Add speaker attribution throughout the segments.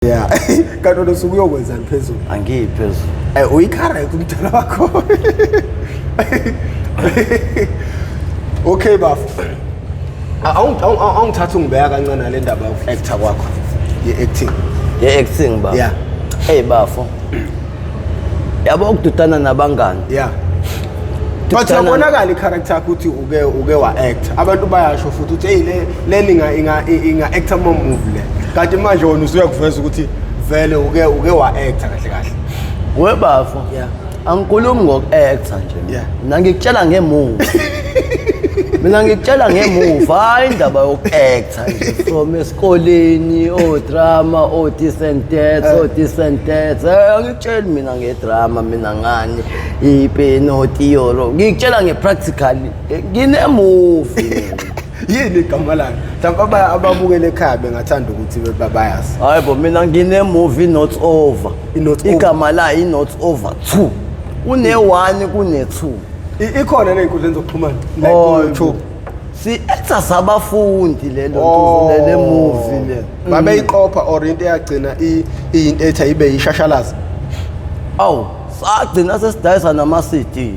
Speaker 1: Yeah, kanti lo suku uyokwenza phezulu.
Speaker 2: Angiphezulu.
Speaker 1: Uyicorrect umntana wakho. Okay baf. Awungithatha ungibeka kancane le ndaba of actor kwakho. Ye-acting.
Speaker 2: Ye-acting ba?
Speaker 1: Yeah.
Speaker 2: Hey bafo. Yabo ukududana nabangani.
Speaker 1: Yeah. But yabonakala i-character yakho ukuthi uke wa act. Abantu bayasho futhi uthi hey le inga actor more movie le. Kanti manje wona usuyakuveza ukuthi vele uke wa actor kahle kahle.
Speaker 2: Webafo.
Speaker 1: Yeah.
Speaker 2: Angikhulumi ngok-actor nje.
Speaker 1: Yeah.
Speaker 2: Mina ngikutshela ngemovie. Mina ngikutshela ngemovie, hayi indaba yok-actor nje. From esikoleni, drama, decent dance, angikutsheli mina ngedrama, mina ngani, ipeno, theory. Ngikutshela ngepractically, ngine-movie.
Speaker 1: Yini igama lami? Mhlawumbe ababukele ekhaya bengathanda ukuthi bayazi.
Speaker 2: Hayi bo, mina ngine-movie not over. Igama la i-not over 2. Kune-1 kune-2.
Speaker 1: Ikhona ney'nkundleni zokuxhumana like YouTube.
Speaker 2: Si-actor sabafundi le movie le.
Speaker 1: Babeyiqopha or into eyagcina iyinto ethi ibe yishashalazi.
Speaker 2: Awu, sagcina sesidayisa nama-CD.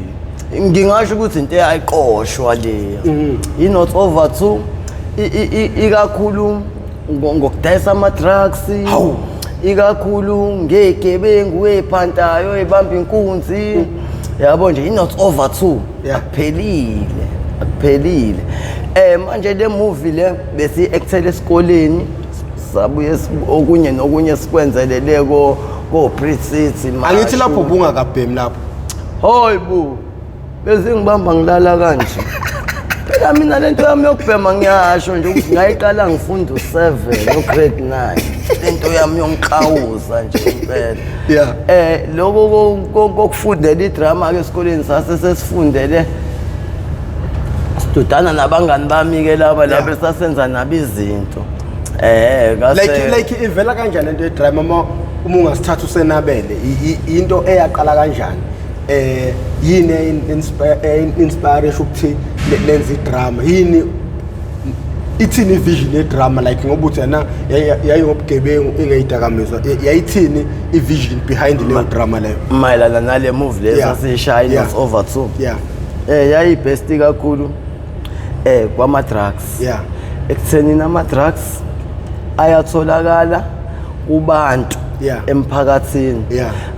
Speaker 2: Ngingasho ukuthi into eyayiqoshwa leya. I-not over 2 ikakhulu ngokudayisa ama-drugs. Ikakhulu ngegebengu ephantayo ebamba inkunzi. Yabo nje i-not over 2 akuphelile. Manje le movie le besi actele esikoleni sabuye okunye nokunye sikwenzelele ko pre-city manje.
Speaker 1: Angithi lapho ubungakabhemi lapho.
Speaker 2: Hoyi bu. Bese ngibamba ngilala kanje. Phela mina lento yami yokubhema ngiyasho nje ukuthi ngayiqala ngifunda u7 no-grade 9. Lento yami yongiqhawuza nje impela.
Speaker 1: Yeah.
Speaker 2: Lokho kokufundela idrama ke esikoleni sasifundele sidudana nabangani bami ke laba besasenza nabizinto.
Speaker 1: Like ivela kanjani lento yedrama uma ungasithatha usenabele into eyaqala kanjani? Yini inspire ukuthi lenze idrama? Yini ithini vision yedrama like ngoba uthi yana yayingobugebengu ingayidakamizwa yayithini ivision behind le drama leyo
Speaker 2: mayelana nale movie lesa sishaya not over 2?
Speaker 1: Yeah.
Speaker 2: Yayi best kakhulu kwama drugs.
Speaker 1: Yeah.
Speaker 2: Ekutheni nama drugs ayatholakala kubantu emphakathini.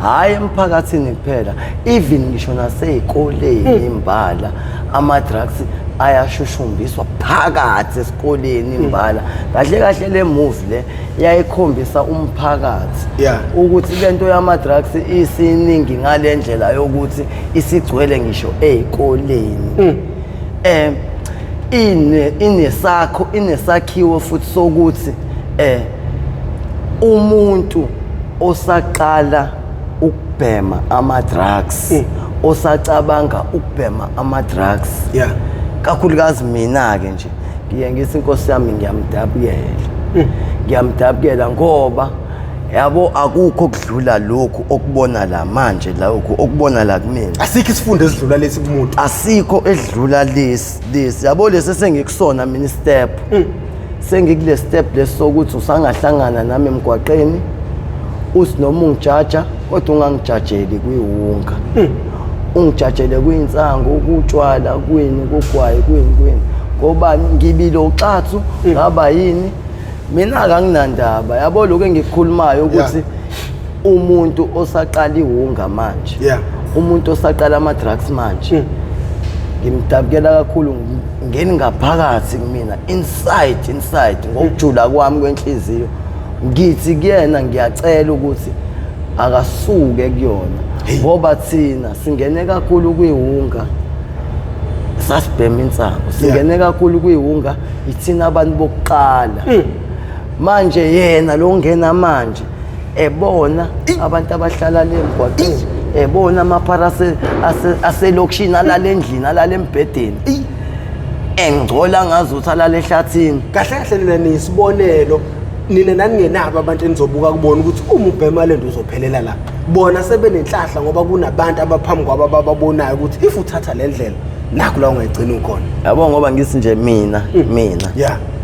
Speaker 2: Hayi emphakathini kuphela, even ngisho nasey'koleni imbala ama drugs ayashushumbiswa phakathi esikoleni imbala. Kahle kahle le movie le yayikhombisa umphakathi ukuthi lento yama drugs isiningi ngale ndlela yokuthi isigcwele ngisho ey'koleni. Inesakhiwo futhi sokuthi umuntu osaqala ukubhema ama drugs, osacabanga ukubhema ama drugs, kakhulukazi mina ke nje ngiye ngithi inkosi yami ngiyamdabukela ngoba yabo akukho kudlula lokhu okubona la manje lokhu okubona la kumina.
Speaker 1: Asikho isifundo esidlula lesi kumuntu.
Speaker 2: Asikho edlula lesi yabo lesi sengikusona mina step. Sengikule step lesokuthi usangahlangana nami emgwaqeni uthi noma ungijaja kodwa ungangijajeli kuyiwunga. Ungijajele kuyinsango ukutshwala kwini kugwayi kwini ngoba ngibile uxathu ngaba yini mina akanginandaba yabo lokho engikukhulumayo ukuthi umuntu osaqala iwunga manje, umuntu osaqala ama drugs manje ngimdabukela kakhulu ngeni ngaphakathi kumina inside ngokujula kwami kwenhliziyo ngithi kuyena ngiyacela ukuthi akasuke kuyona ngoba thina singene kakhulu kuyiwunga sasibhema insango, singene kakhulu kuyiwunga ithina abantu bokuqala. Manje yena lo ngena manje ebona abantu abahlala le mgwaqeni, ebona amaphara aselokishini alala endlini alala embhedeni, engcola ngazuthi alala ehlathini.
Speaker 1: Kahle kahle lena nisibonelo nina naningenabo abantu enizobuka kubona ukuthi uma ubhema lento uzophelela la. Bona sebenenhlahla ngoba kunabantu abaphambi kwabo ababonayo ukuthi if uthatha le ndlela nakho la ungayigcina ukhona.
Speaker 2: Yabo ngoba ngisi nje mina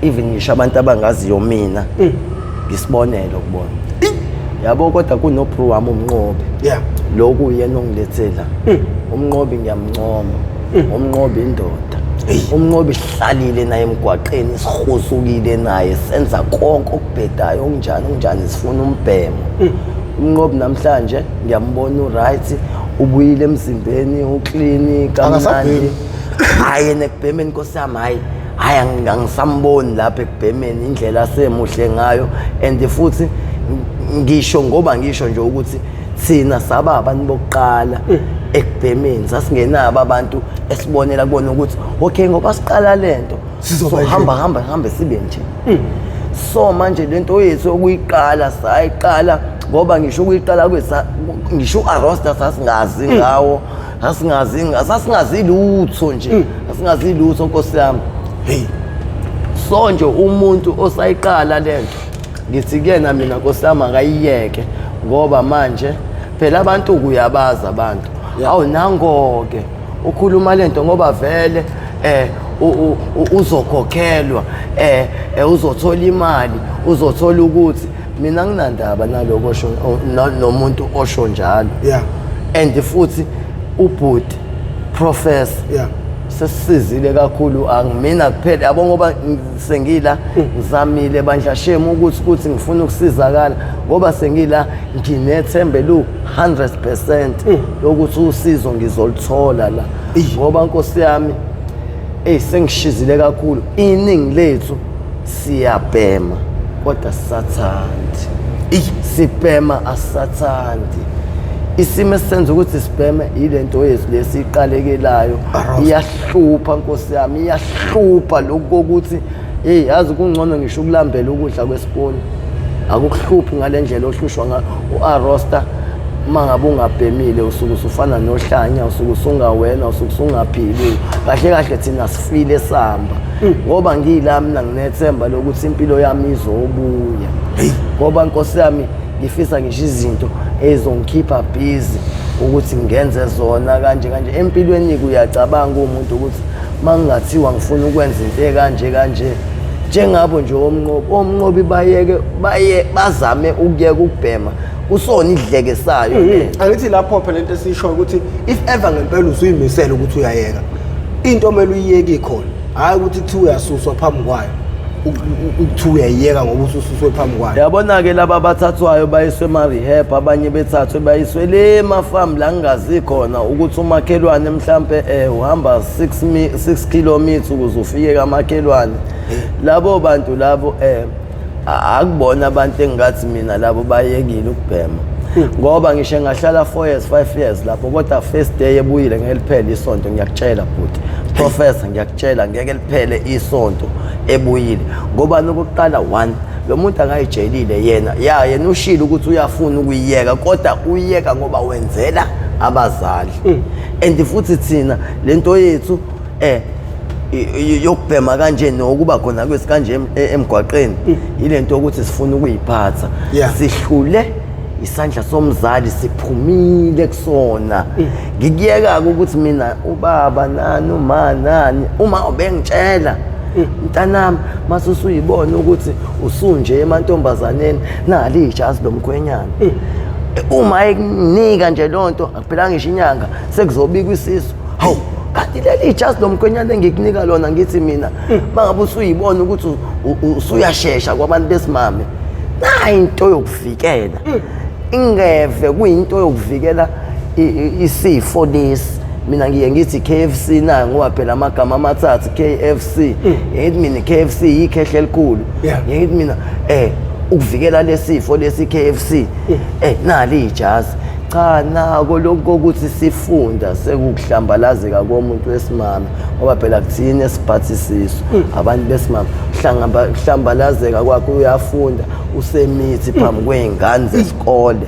Speaker 2: even ngisho abantu abangaziyo mina ngisibonelo kubona. yabo kodwa kunobro wami umnqobi lokhu uyena ongilethela umnqobi ngiyamncoma umnqobi indoda umnqobi hlalile naye emgwaqeni sihuzukile naye senza konke okubhedayo okunjani sifuna umbhemo umnqobi namhlanje ngiyambona uright ubuyile emzimbeni uclean kamnandi hayi nekubhemeni Nkosi yami hayi angisamboni lapha ekubhemeni indlela semuhle ngayo and futhi ngisho nje ukuthi thina saba abantu bokuqala ekubhemeni sasingenabo abantu esibonela kubona ukuthi okay ngoba siqala lento hamba sibe nje so manje lento yethu okuyiqala sayiqala ngoba ngisho ukuyiqala ngisho uArosta sasingazi ngawo sasingazi lutho nje sasingazi lutho Nkosi yami so nje umuntu osayiqala lento ngithi kuyena mina Nkosi yami akayiyeke ngoba manje phela abantu kuyabaza abantu awu nangoke ukhuluma lento ngoba vele uzokhokhelwa uzothola imali uzothola ukuthi mina nginandaba naloko osho nomuntu osho njalo and futhi ubhuti professor sesizile kakhulu angimina kuphela yabo ngoba sengila ngizamile bandla shame ukuthi ngifuna ukusizakala ngoba sengila nginethembe lu 100% lokuthi usizo ngizolithola la ngoba Nkosi yami sengishizile kakhulu iningi lethu siyabhema kodwa sathandi sibhema asathandi isimo esenza ukuthi sibheme ilento yethu lesiqalekelayo iyahlupha Nkosi yami iyahlupha lokho ukuthi yazi kungcono ngisho ukulambela ukudla kwesipuni akukuhluphi ngalendlela ohlushwa uArosta mangabe ungabhemile usuku usufana nohlanya usuku usungawena usuku usungaphili kahle thina sifile samba ngoba ngiyila mina nginethemba lokuthi impilo yami izobuya ngoba Nkosi yami ngifisa ngisho izinto ezongikhipha busy ukuthi ngenze zona kanje empilweni kuyacabanga umuntu ukuthi mangingathiwa ngifuna ukwenza into kanje njengabo nje omnqobi bazame ukuyeka ukubhema kusona idlekesayo
Speaker 1: angithi lapho phela lento esisho ukuthi if ever ngempela usuyimisela ukuthi uyayeka into omele uyiyeke ikhona hayi ukuthi kuthiwa uyasuswa phambi kwayo ukuthi uyayeka ngoba usususwe phambi kwayo
Speaker 2: yabona ke laba bathathwayo bayiswe rehab abanye bethathwe bayiswe le mafarm la ngingazi khona ukuthi umakhelwane mhlambe uhamba 6 kilometers ukuze ufike kamakhelwane labo bantu labo akubona abantu engathi mina labo bayekile ukubhema ngoba ngisho ngahlala 4 years 5 years lapho kodwa first day ebuyile ngeliphele isonto ngiyakutshela futhi professor ngiyakutshela ngeke liphele isonto ebuyile ngoba nokuqala 1 lo muntu akayijelile yena ushilo ukuthi uyafuna ukuyiyeka kodwa uyiyeka ngoba wenzela abazali and futhi thina lento yethu yokubhema kanje nokuba khona kwesikanje emgwaqeni ilento ukuthi sifuna ukuyiphatha sihlule isandla somzali siphumile kusona ngikuyeka ukuthi mina ubaba nani uma nani uma ubengitshela mntanami masusuyibona ukuthi usunje emantombazaneni nali ijazi lomkhwenyana uma ekunika nje lonto akuphelanga ngisho inyanga sekuzobika isisu hawu kanti leli ijazi lomkhwenyana engikunika lona ngithi mina mangabe usuyibona ukuthi usuyashesha kwabantu besimame nayi into yokuvikela ingeve kuyinto yokuvikela isifo lesi mina ngiye ngithi KFC na ngoba phela amagama amathathu KFC ngithi mina KFC ikhehle elikhulu ngithi mina ukuvikela lesifo lesi KFC nali ijazi cha nako lokho ukuthi sifunda sekuhlambalazeka komuntu wesimama ngoba phela kuthina esiphathisiso abantu besimama hlambalazeka kwakho uyafunda usemithi phambi kwezingane zesikole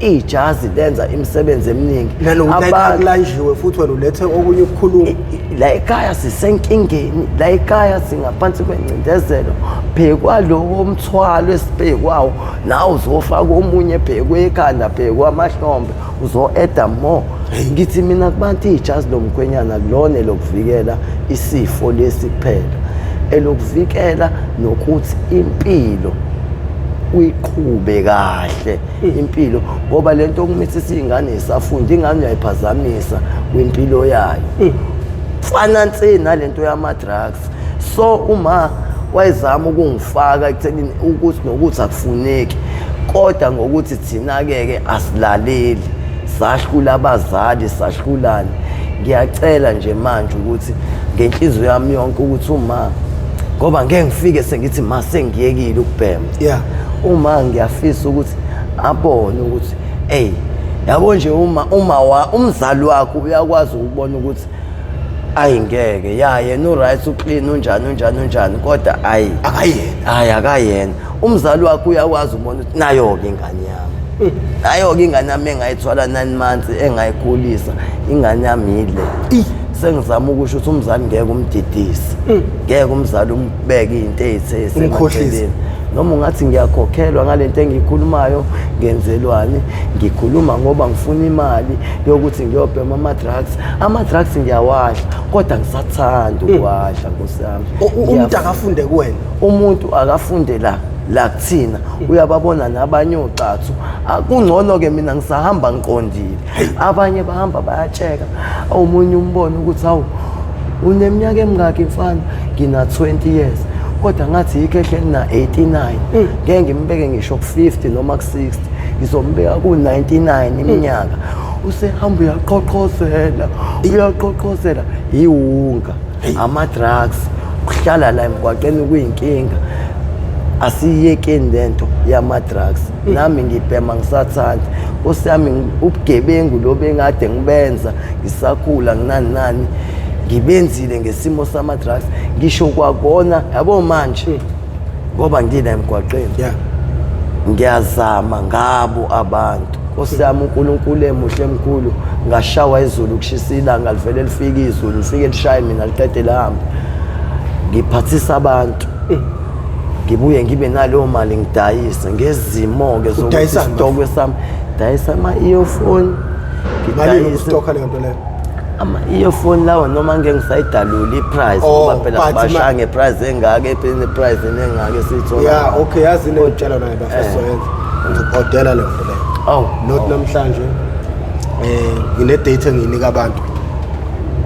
Speaker 2: ijazi lenza imisebenzi eminingi
Speaker 1: abanlanjiwe futhi wena ulethe okunye ukukhuluma
Speaker 2: la ekhaya sisenkingeni la ekhaya singaphansi kwencindezelo phekwa lo umthwalo esibhekwawo nawe uzofaka omunye phekwe ekhanda phekwa amahlombe uzo-add more ngithi mina kubantu ijazi lomkhwenyana kulona lokuvikela isifo lesi kuphela elokuvikela nokuthi impilo uyiqhube kahle impilo ngoba lento okumithi singane isafunda ingane uyayiphazamisa kwimpilo yayo fana ntsena lento yama drugs so uma wayezama ukungifaka ekutheni ukuthi nokuthi akufuneki kodwa ngokuthi thina ke asilaleli sahlula abazali sahlulana ngiyacela nje manje ukuthi ngenhliziyo yami yonke ukuthi uma ngoba ngeke ngifike sengithi mase ngiyekile ukubhema uma ngiyafisa ukuthi abone ukuthi yabo nje umzali wakho uyakwazi ukubona ukuthi ayingeke yena uright uclean unjani kodwa akayena umzali wakho uyakwazi ukubona ukuthi nayo ke ingane yami nayo-ke ingane yami engayithwala 9 months engayikhulisa ingane yami yile sengizama ukusho ukuthi umzali ngeke umdidise ngeke umzali umbeke into ey'thesemaceleni noma ungathi ngiyakhokhelwa ngalento engiyikhulumayo ngenzelwani ngikhuluma ngoba ngifuna imali yokuthi ngiyobhema ama-drugs ngiyawadla kodwa ngisathanda ukuwadla Nkosi yami
Speaker 1: umuntu akafunde kuwena
Speaker 2: umuntu akafunde la kuthina uyababona nabanye oqathu kungcono-ke mina ngisahamba ngiqondile abanye bahamba bayatsheka omunye umbone ukuthi hawu uneminyaka emingaki mfana ngina 20 years kodwa ngathi yikho ehleli na-89 ngeke ngimbeke ngisho ku-50 noma ku-60 ngizombeka ku-99 iminyaka usehamba uyaqoqozela iwunga ama-drugs kuhlala la emgwaqeni kuyinkinga asiyekeni lento yama-drugs nami ngibhema ngisathanda Nkosi yami ubugebengu lo bengade ngibenza ngisakhula nginani ngibenzile ngesimo sama-drugs ngisho kwakona yabo manje ngoba ngila emgwaqeni ngiyazama ngabo abantu Nkosi yami uNkulunkulu emuhle emkhulu ngashawa izulu kushisa ilanga livele lifike izulu lifike lishaye mina liqede lahambe ngiphathisa abantu ngibuye ngibe naleyo mali ngidayise ngezimo-ke zokuthi isitokwe sami dayisa ama-earphone ngidayise ama-earphone lawo noma ngeke ngisayidalula i-price ngoba phela bashaya nge-price engaka eprice engaka siyithola
Speaker 1: okay yazi ney'tshalo nayo bafesizoyenza ngizokudela leyo nto leyo not namhlanje ngine-date engiyinika abantu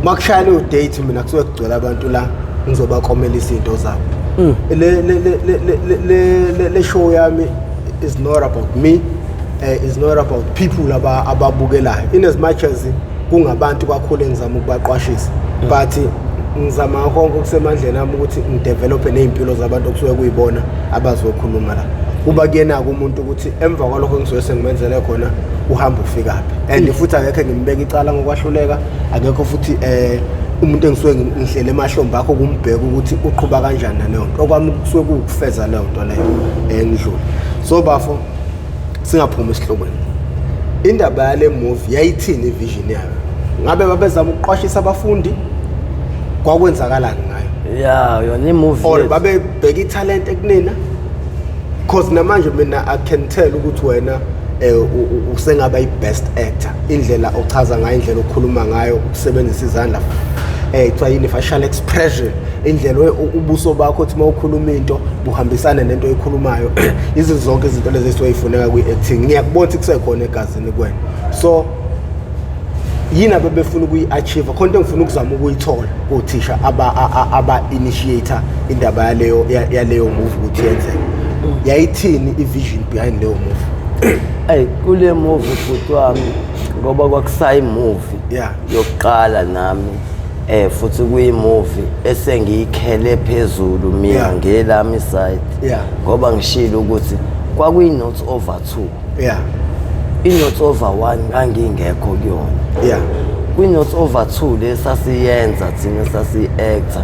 Speaker 1: makushaya leyo date mina kusuke kugcwele abantu la ngizobakomela izinto zabo le show yami is not about me is not about people ababukelayo in as much as kungabantu kakhulu engizama ukubaqwashisa but ngizama konke okusemandleni ami ukuthi ngidevelophe ney'mpilo zabantu okusuke kuyibona abazokhuluma la kuba kuyena-ke umuntu ukuthi emva kwalokho ngisuke sengimenzele khona uhambe ufikaphi and futhi angekho ngimbeka icala ngokwahluleka akekho futhi umuntu engisuke ngihlele emahlombe akho kumbheka ukuthi uqhuba kanjani naleyo nto okwami kusuke kukufeza leyo nto leyo ngidlule so bafo singaphumi esihlokweni indaba yale movie yayithini ivision yayo ngabe babezama ukuqwashisa abafundi kwakwenzakalani ngayo
Speaker 2: yona imovie
Speaker 1: or babebheka italent ekunina cause namanje mina I can tell ukuthi wena usengaba i-best actor indlela ochaza ngayo indlela okhuluma ngayo ukusebenzisa izandla kuthiwa yini facial expression indlela ubuso bakho ukuthi mawukhuluma into buhambisane nento oyikhulumayo izinto zonke izinto lezi esizoyifuneka kwi-acting ngiyakubona ukuthi kusekhona egazini kwena so yini abebefuna ukuyi-achieve khona into engifuna ukuzama ukuyithola kothisha aba-initiator indaba yaleyo movie ukuthi yenzeke yayithini i-vision behind leyo movie
Speaker 2: kule movie futhi wami ngoba kwakusayi movie yokuqala nami futhi kuyimovie esengiyikhele phezulu mina ngelami side ngoba ngishilo ukuthi kwakuyi-not over 2 i-not over 1 ngangingekho kuyona kwi-not over 2 le sasiyenza thina sasi-actor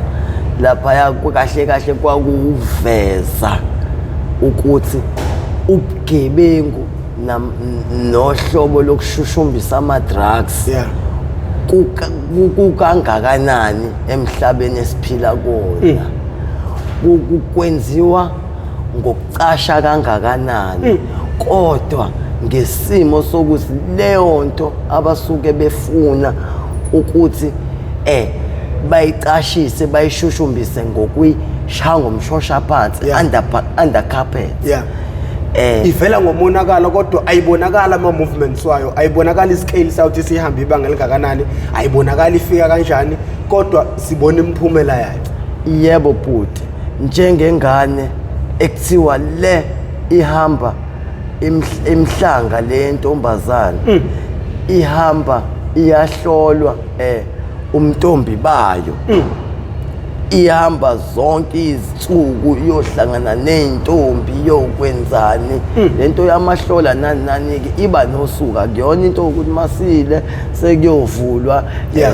Speaker 2: laphaya kahle kahle kwakuveza ukuthi ubugebengu nohlobo lokushushumbisa ama-drugs kukangakanani emhlabeni esiphila kuwona kwenziwa ngokucasha kangakanani kodwa ngesimo sokuthi leyo nto abasuke befuna ukuthi bayicashise bayishushumbise ngokuyishaya ngomshosha phansi under carpet
Speaker 1: ivela ngomonakalo kodwa ayibonakala ama-movements wayo, ayibonakala iscale sawuthi sihamba ibanga elingakanani, ayibonakala ifika kanjani, kodwa sibona imiphumela yayo.
Speaker 2: Yebo bhuti, njengengane ekuthiwa le ihamba imhlanga le ntombazana ihamba iyahlolwa umntombi bayo, ihamba zonke izinsuku iyohlangana nentombi yokwenzani lento yamahlola nani ke iba nosuka kuyona into ukuthi masile sekuyovulwa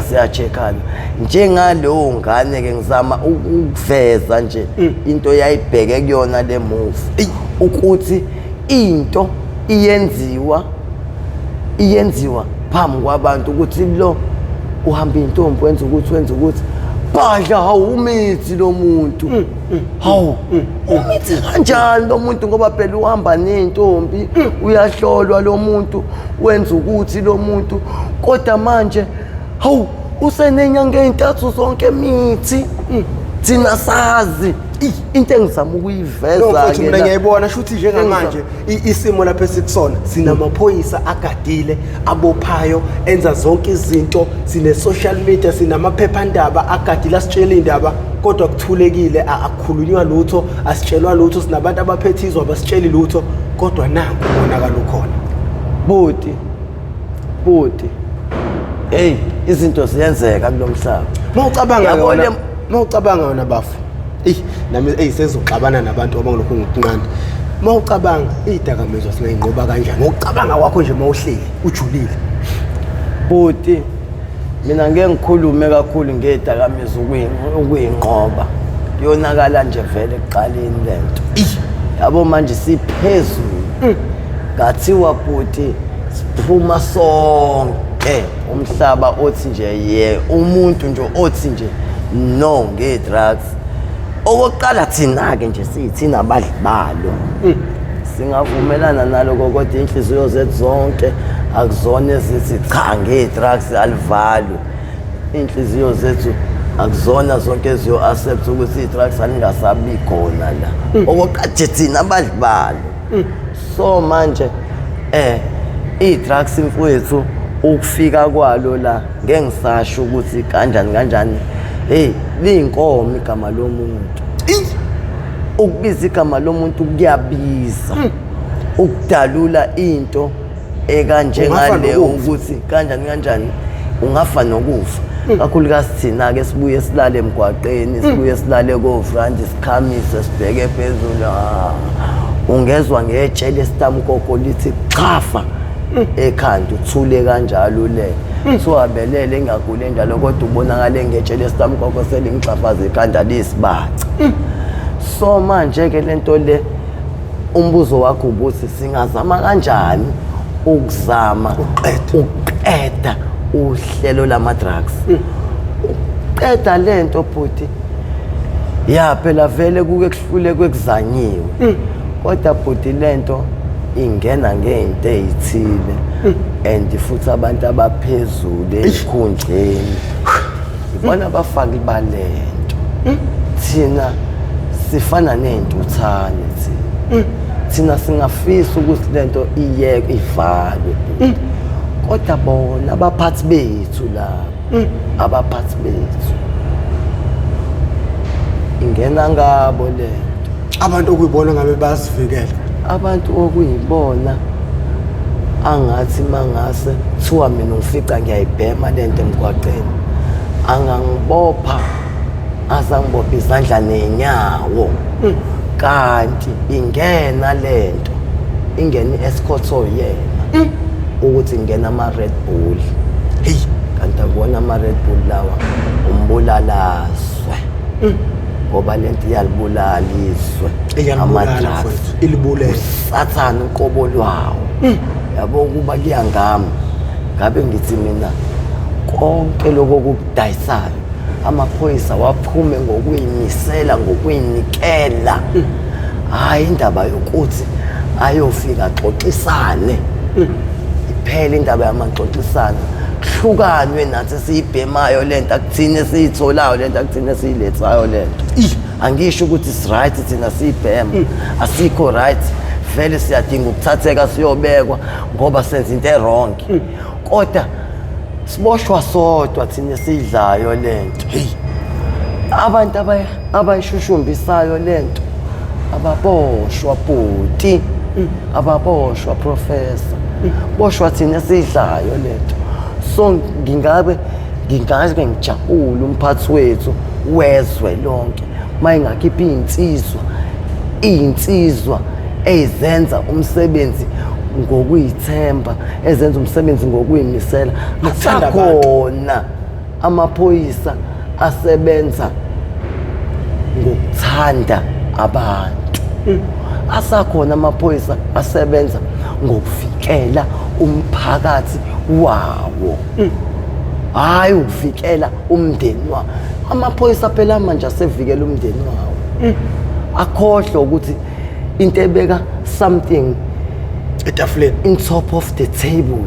Speaker 2: siyacheckana njengaleyo ngane ke ngizama ukuveza nje into yayibheke kuyona le movie ukuthi into iyenziwa phambi kwabantu ukuthi lo uhamba intombi wenza ukuthi badla hawumithi lo muntu hawu umithi kanjani lo muntu ngoba phela uhamba nentombi uyahlolwa lo muntu wenza ukuthi lo muntu kodwa manje hawu usenenyanga ezintathu zonke mithi thina sazi into engizama ukuyiveza
Speaker 1: ke mina ngiyayibona shuthi njengamanje isimo lapha esikusona sinamaphoyisa agadile abophayo enza zonke izinto, sine social media, sinamaphephandaba agadile asitshela indaba kodwa kuthulekile akukhulunywa lutho, asitshelwa lutho, sinabantu abaphethizwa abasitsheli lutho kodwa nanku ubonakala ukhona. Bhuti hey izinto ziyenzeka kulomhlaba mawucabanga yona bafu nami sezoxabana nabantu abangilokhu ngiqinqanda. Mawucabanga izidakamizwa singayinqoba kanjani ngokucabanga kwakho nje mawuhleli ujulile?
Speaker 2: Bhuti mina ngeke ngikhulume kakhulu ngezidakamizwa ukuyinqoba, yonakala nje vele ekuqaleni lento yabo manje siphezulu ngathiwa bhuti siphuma sonke umhlaba othi nje umuntu nje othi nje no nge-drugs. Okokuqala thina-ke nje siyithina abadli balo singavumelana naloko kodwa inhliziyo zethu zonke akuzona ezithi cha nge-drugs alivalo. Inhliziyo zethu akuzona zonke eziyo-accept ukuthi i-drugs alingasabi khona la. Okokuqala nje thina abadli balo. So manje i-drugs mfowethu ukufika kwalo la ngeke ngisasho ukuthi kanjani hey liyinkomo igama lomuntu. Ukubiza igama lomuntu kuyabiza. Ukudalula into ekanjengale ukuthi kanjani ungafa nokufa. Kakhulukazi thina ke sibuye silale emgwaqeni, sibuye silale kovrandi sikhamise sibheke phezulu. Ungezwa ngejele sitamkoko lithi chafa ekhanda uthule kanjalo le. So abelele engagule njalo kodwa ubonakala ngejele sitamkoko selingixafaza ekhanda lesibaca. So manje ke lento le umbuzo wakho ubuthi singazama kanjani ukuzama uqeda uhlelo lama drugs. Uqeda lento bhuti ya phela vele kuke kuhlule kwekuzanyiwe kodwa bhuti lento ingena ngento ezithile and futhi abantu abaphezulu ezikhundleni ibona abafaki balento. Thina sifana nentuthane thina singafisa ukuthi lento iyeke ivalwe kodwa bona abaphathi bethu la abaphathi bethu ingena ngabo lento.
Speaker 1: Abantu okuyibona ngabe bazivikela,
Speaker 2: abantu okuyibona angathi mangase kuthiwa mina ngifica ngiyayibhema lento emgwaqeni angangibopha azangibopha izandla nenyawo kanti ingena lento ingena i-escort yena ukuthi ngena ama-Red Bull. Hey kanti akubona ama-Red Bull lawa umbulalazwe ngoba lento iyalibulala izwe
Speaker 1: ama-drugs ilibulele
Speaker 2: sathana uqobo lwawo yabo kuba kuyangami ngabe ngithi mina konke lokho kudayisayo amaphoyisa waphume ngokuyimisela ngokuyinikela hayi indaba yokuthi ayofika xoxisane iphela indaba yamaxoxisana hlukanwe nathi siyibhemayo lento akuthine siyitholayo lento akuthine siyilethayo lento angisho ukuthi is right thina siyibhema asikho right vele siyadinga ukuthatheka siyobekwa ngoba senza into wrong kodwa siboshwa sodwa thina esidlayo lento abantu abayishushumbishayo lento ababoshwa bhuti ababoshwa professor boshwa thina esidlayo lento so ngingabe ngijabule umphathi wethu wezwe lonke mayingakhipha iy'nsizwa ezenza umsebenzi ngokuyithemba ezenza umsebenzi ngokuy'misela akusakhona amaphoyisa asebenza ngokuthanda abantu asakhona amaphoyisa asebenza ngokuvikela umphakathi wawo hayi ukuvikela umndeni wawo amaphoyisa phela manje asevikela umndeni wawo akhohlwa ukuthi into ebeka something
Speaker 1: etafuleni
Speaker 2: in top of the table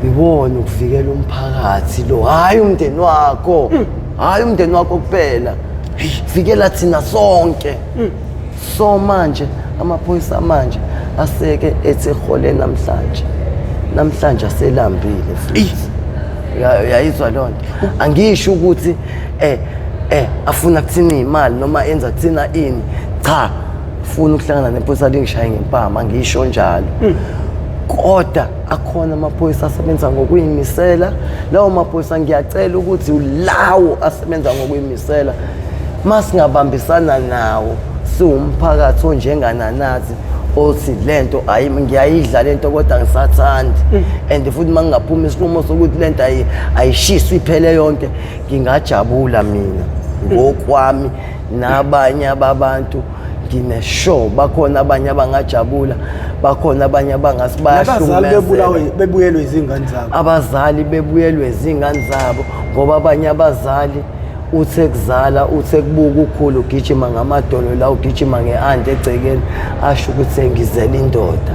Speaker 2: iwona ukuvikela umphakathi lo hayi umndeni wakho hayi umndeni wakho kuphela vikela thina sonke so manje amaphoyisa manje aseke ethi ehole namhlanje aselambile futhi uyayizwa loo nto angisho ukuthi afuna kuthina imali noma enza kuthina ini cha ufuna ukuhlangana nephoyisa lingishaye ngempama angisho njalo kodwa akhona amaphoyisa asebenza ngokuyimisela lawo maphoyisa ngiyacela ukuthi ulawo asebenza ngokuyimisela masingabambisana nawo siwumphakathi onjengananathi othi lento ngiyayidla lento kodwa ngisathandi and futhi mangingaphuma isinqumo sokuthi lento ayishiswe iphele yonke ngingajabula mina ngokwami nabanye ababantu ngineshow bakhona abanye abangajabula bakhona abanye abangasibahlukumeza
Speaker 1: bebuyelwe izingane zabo
Speaker 2: abazali bebuyelwe izingane zabo ngoba abanye abazali uthe kuzala uthe kubuka ukhulu ugijima ngamadolo la ugijima ngeanti egcekeni asho ukuthi sengizela indoda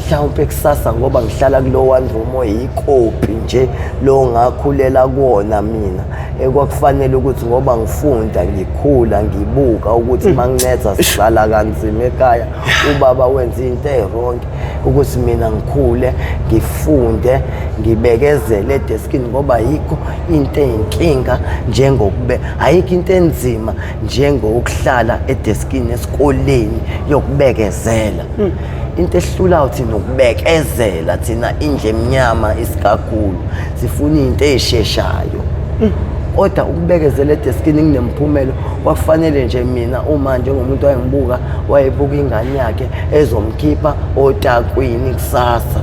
Speaker 2: mhlawumbe kusasa ngoba ngihlala kulo one room oyikopi nje lo ngakhulela kuona mina ekwakufanele ukuthi ngoba ngifunda ngikhula ngibuka ukuthi manginetha sihlala kanzima ekhaya ubaba wenza into ewrong ukuthi mina ngikhule ngifunde ngibekezele edeskini ngoba yikho into eyinkinga njengokube ayikho into enzima njengokuhlala edeskini esikoleni yokubekezela into ehlulayo thina ukubekezela thina indle emnyama isikakhulu sifuna into ezisheshayo kodwa ukubekezela edeskini kunemphumelo kwakufanele nje mina uma njengomuntu wayengibuka wayebuka ingane yakhe ezomkhipha otakwini kusasa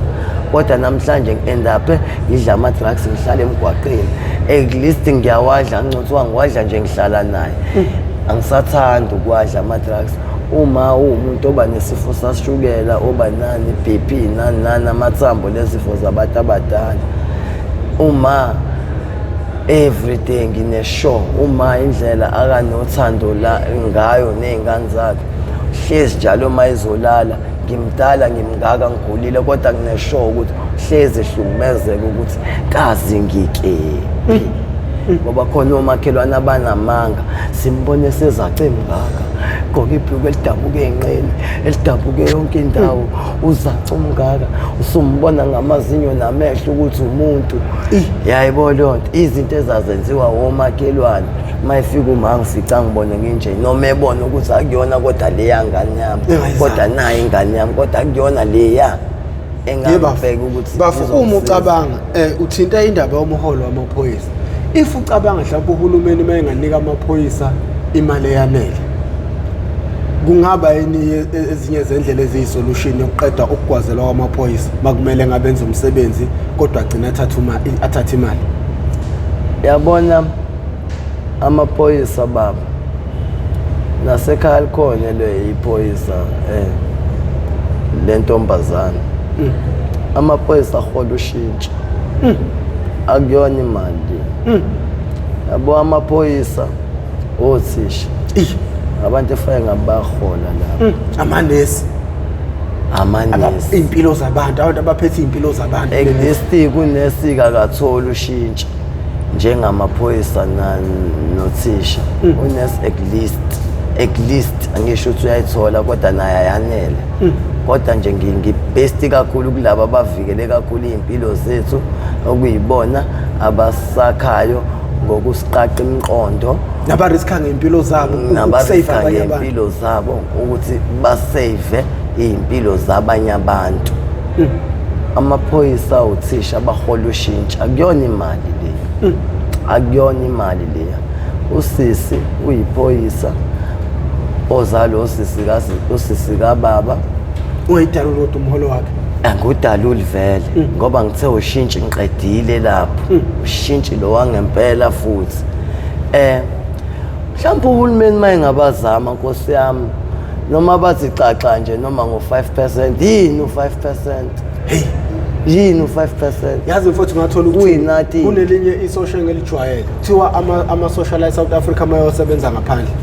Speaker 2: kodwa namhlanje ngi-end up ngidla ama-drugs ngihlala emgwaqeni at least ngiyawadla ngicothiwa ngiwadla nje ngihlala naye angisathandi ukwadla ama-drugs uma uwumuntu oba nesifo sashukela oba nani BP nani amathambo lezifo zabantu abadala uma everything ngineshow uma indlela akanothando la ngayo nezingane zakhe hlezi njalo uma izolala ngimdala ngimngaka ngigulile kodwa ngineshow ukuthi hlezi ehlukumezeka ukuthi kazi ngikephi ngoba khona omakhelwane abanamanga simbone sezacemngaka gqoka ibhruku elidabuke enqeni elidabuke yonke indawo uzaca umngaka usumbona ngamazinyo namehlo ukuthi umuntu yayibo lonto izinto ezazenziwa omakhelwane mayifika uma ngifica ngibone nginje noma ebona ukuthi akuyona kodwa leya ngane yami kodwa nayo ingane yami kodwa akuyona leya engabheka ukuthi
Speaker 1: bafu uma ucabanga uthinta indaba yomholo wamaphoyisa if ucabanga mhlawumbe uhulumeni mayenganika amaphoyisa imali eyanele kungaba yini ezinye zendlela eziyisolution yokuqeda ukugwazela kwamaphoyisa makumele ngabenza umsebenzi kodwa agcina athatha imali
Speaker 2: yabona amaphoyisa baba nasekhaya likhona le iphoyisa lentombazana amaphoyisa ahola ushintsho akuyona imali yabo amaphoyisa othisha abantu efake ngabahola lapha
Speaker 1: amanesi impilo zabantu abantu abaphethe impilo zabantu
Speaker 2: eglist kunesika kathola ushintsho njengamaphoyisa nothisha unesi eglist at least angisho ukuthi uyayithola kodwa naye ayanele kodwa nje ngibest kakhulu kulabo abavikele kakhulu impilo zethu okuyibona abasakhayo ngokusiqaqa imiqondo
Speaker 1: nabariska ngempilo zabo
Speaker 2: nabasave ngempilo zabo ukuthi basave impilo zabanye abantu amaphoyisa uthisha abahola ushintsha akuyona imali leyo akuyona imali leyo usisi uyiphoyisa ozalo usisi kababa
Speaker 1: uyidalula kodwa umholo wakhe
Speaker 2: angudaluli vele ngoba ngithe ushintshe ngiqedile lapho ushintshe lo wangempela futhi mhlawumbe uhulumeni mayengabazama Nkosi yami noma bathi xaxa nje noma ngo5% yini u5%
Speaker 1: hey
Speaker 2: yini u5%
Speaker 1: yazi mfowethu ngathola ukuthi kunelinye isocial ngelijwayele kuthiwa ama socialite South Africa mayosebenza ngaphandle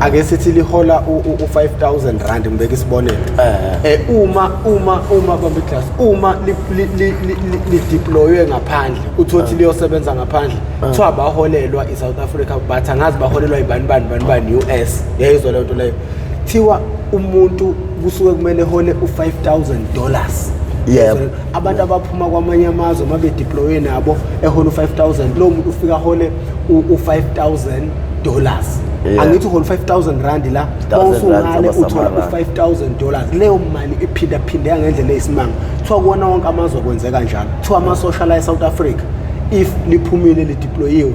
Speaker 1: ake sithi lihola u5000 rand ngibeka isibonelo uma bombe class uma li deploywe ngaphandle uthothi liyosebenza ngaphandle kuthiwa baholelwa iSouth Africa bathi angazi baholelwa ibani US yayizwa le nto leyo kuthiwa umuntu kusuke kumele hole u$5,000
Speaker 2: yebo
Speaker 1: abantu abaphuma kwamanye amazwe mabe deploye nabo ehole u$5,000 lo muntu ufika hole u$5,000 angithi hole 5,000 rand la bawusungale uthola u$5,000 leyo mali iphinda ngendlela eyisimanga kuthiwa kuwona wonke amazwe kwenzeka kanjalo kuthiwa ama socialite South Africa if liphumile li deployiwe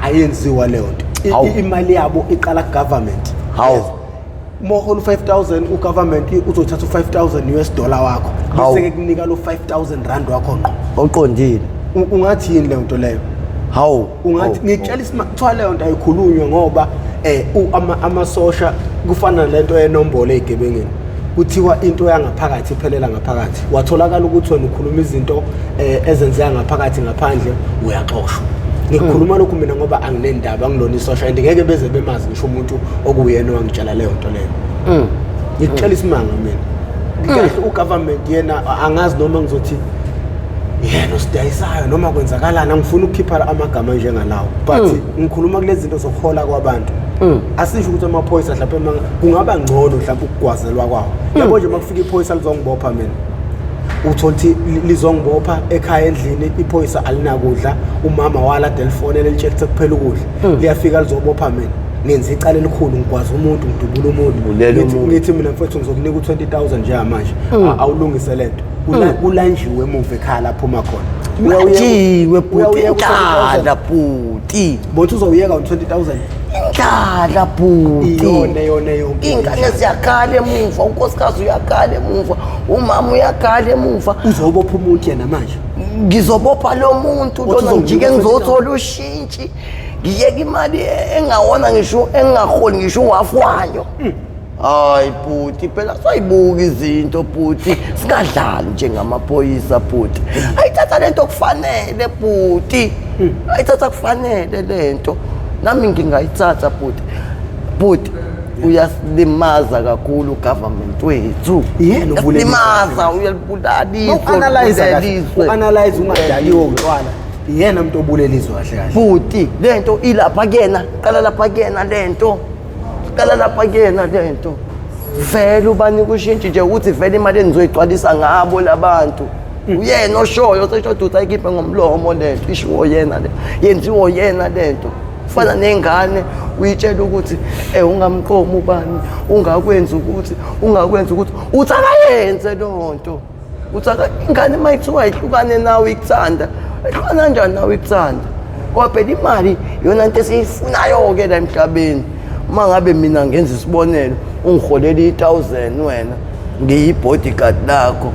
Speaker 1: ayenziwa leyo nto imali yabo iqala government
Speaker 2: how
Speaker 1: moholo 5,000 ugovernment uzothatha u$5,000 wakho bese ke kunika lo 5,000 rand wakho ngqo
Speaker 2: oqondile
Speaker 1: ungathi yini le nto leyo
Speaker 2: how
Speaker 1: ungathi ngicela isithiwa leyo nto ayikhulunywe ngoba amasosha kufana lento enombolo ezigebengeni kuthiwa into yangaphakathi iphelela ngaphakathi watholakala ukuthi wena ukhuluma izinto ezenzeka ngaphakathi ngaphandle uyaxoshwa ngikhuluma lokhu mina ngoba anginendaba angilona isosha and ngeke beze bemazi ngisho umuntu okuyena wangitshela leyo nto leyo ngicela isimanga mina kahle ugovernment yena angazi noma ngizothi yena usidayisayo noma kwenzakalana angifuni ukukhipha amagama njengalawo but ngikhuluma kulezi zinto zokuhola kwabantu asisho ukuthi amaphoyisa mhlawumbe kungaba ngcono mhlawumbe ukugwazelwa kwawo yabo nje makufika iphoyisa lizongibopha mina uthothi lizongibopha ekhaya endlini iphoyisa alinakudla umama wala telephone elitshekhe kuphela ukudla liyafika lizobopha mina ngenza icala elikhulu ngikwazi umuntu ngidubula umuntu ngithi mina mfethu ngizokunika u$20,000 nje manje awulungise lento kulanjiwe emuva ekhaya lapho uma khona
Speaker 2: uyayiwe bhuti enkala bhuti
Speaker 1: bothi uzowuyeka u$20,000
Speaker 2: inkala bhuti
Speaker 1: yona
Speaker 2: ingane ziyakhala emuva unkosikazi uyakhala emuva umama uyakhala emuva
Speaker 1: uzobopha umuntu yena manje
Speaker 2: ngizobopha lo muntu lona ngijike ngizothola ushintshi ngiyeke imali engawona ngisho engaholi ngisho uwafwayo hayi bhuti phela sayibuka izinto bhuti singadlali njengamaphoyisa bhuti ayithatha lento okufanele bhuti ayithatha kufanele lento nami ngingayithatha bhuti uyasilimaza kakhulu ugovernment wethu
Speaker 1: yena
Speaker 2: ubulalimaza uyalibulaliswa
Speaker 1: uanalyze ungadaliwe ngcwala yena umuntu obulelizwe kahle kahle
Speaker 2: bhuti lento ilapha kuyena qala lapha kuyena lento qala lapha kuyena lento vele ubani kushintshe nje ukuthi vele imali enizoyigcwalisa ngabo labantu uyena oshoyo seshoda ukuthi ayikhiphe ngomlomo lento ishiwo yena le yenziwo yena lento fana nengane uyitshela ukuthi ungamqomi ubani ungakwenza ukuthi uthi akayenze lonto uthi ingane mayithiwa ihlukane nawe ikuthanda ihlukana kanjani nawe ikuthanda ngoba phela imali yona into esiyifunayo-ke la emhlabeni uma ngabe mina ngenza isibonelo ungiholela i$1,000 wena ngiyi-bodyguard lakho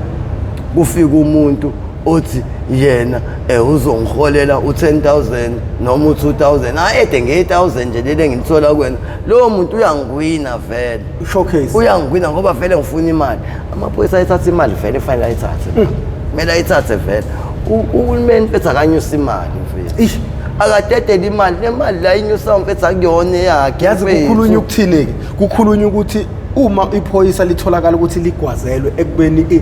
Speaker 2: kufika umuntu othi yena uzongiholela u$10,000 noma u$2,000 ede nge-8,000 nje lele ngilithola kuwena lowo muntu uyangwina vele
Speaker 1: showcase
Speaker 2: uyangwina ngoba vele ngifuna imali amaphoyisa ayithatha imali vele fanele ayithathe kumele ayithathe vele uhulumeni mfethu akanyusa imali mfethu akadedela imali le mali la inyusa mfethu akuyona yakhe
Speaker 1: yazi kukhulunywa ukuthini-ke kukhulunywa ukuthi uma iphoyisa litholakala ukuthi ligwazelwe ekubeni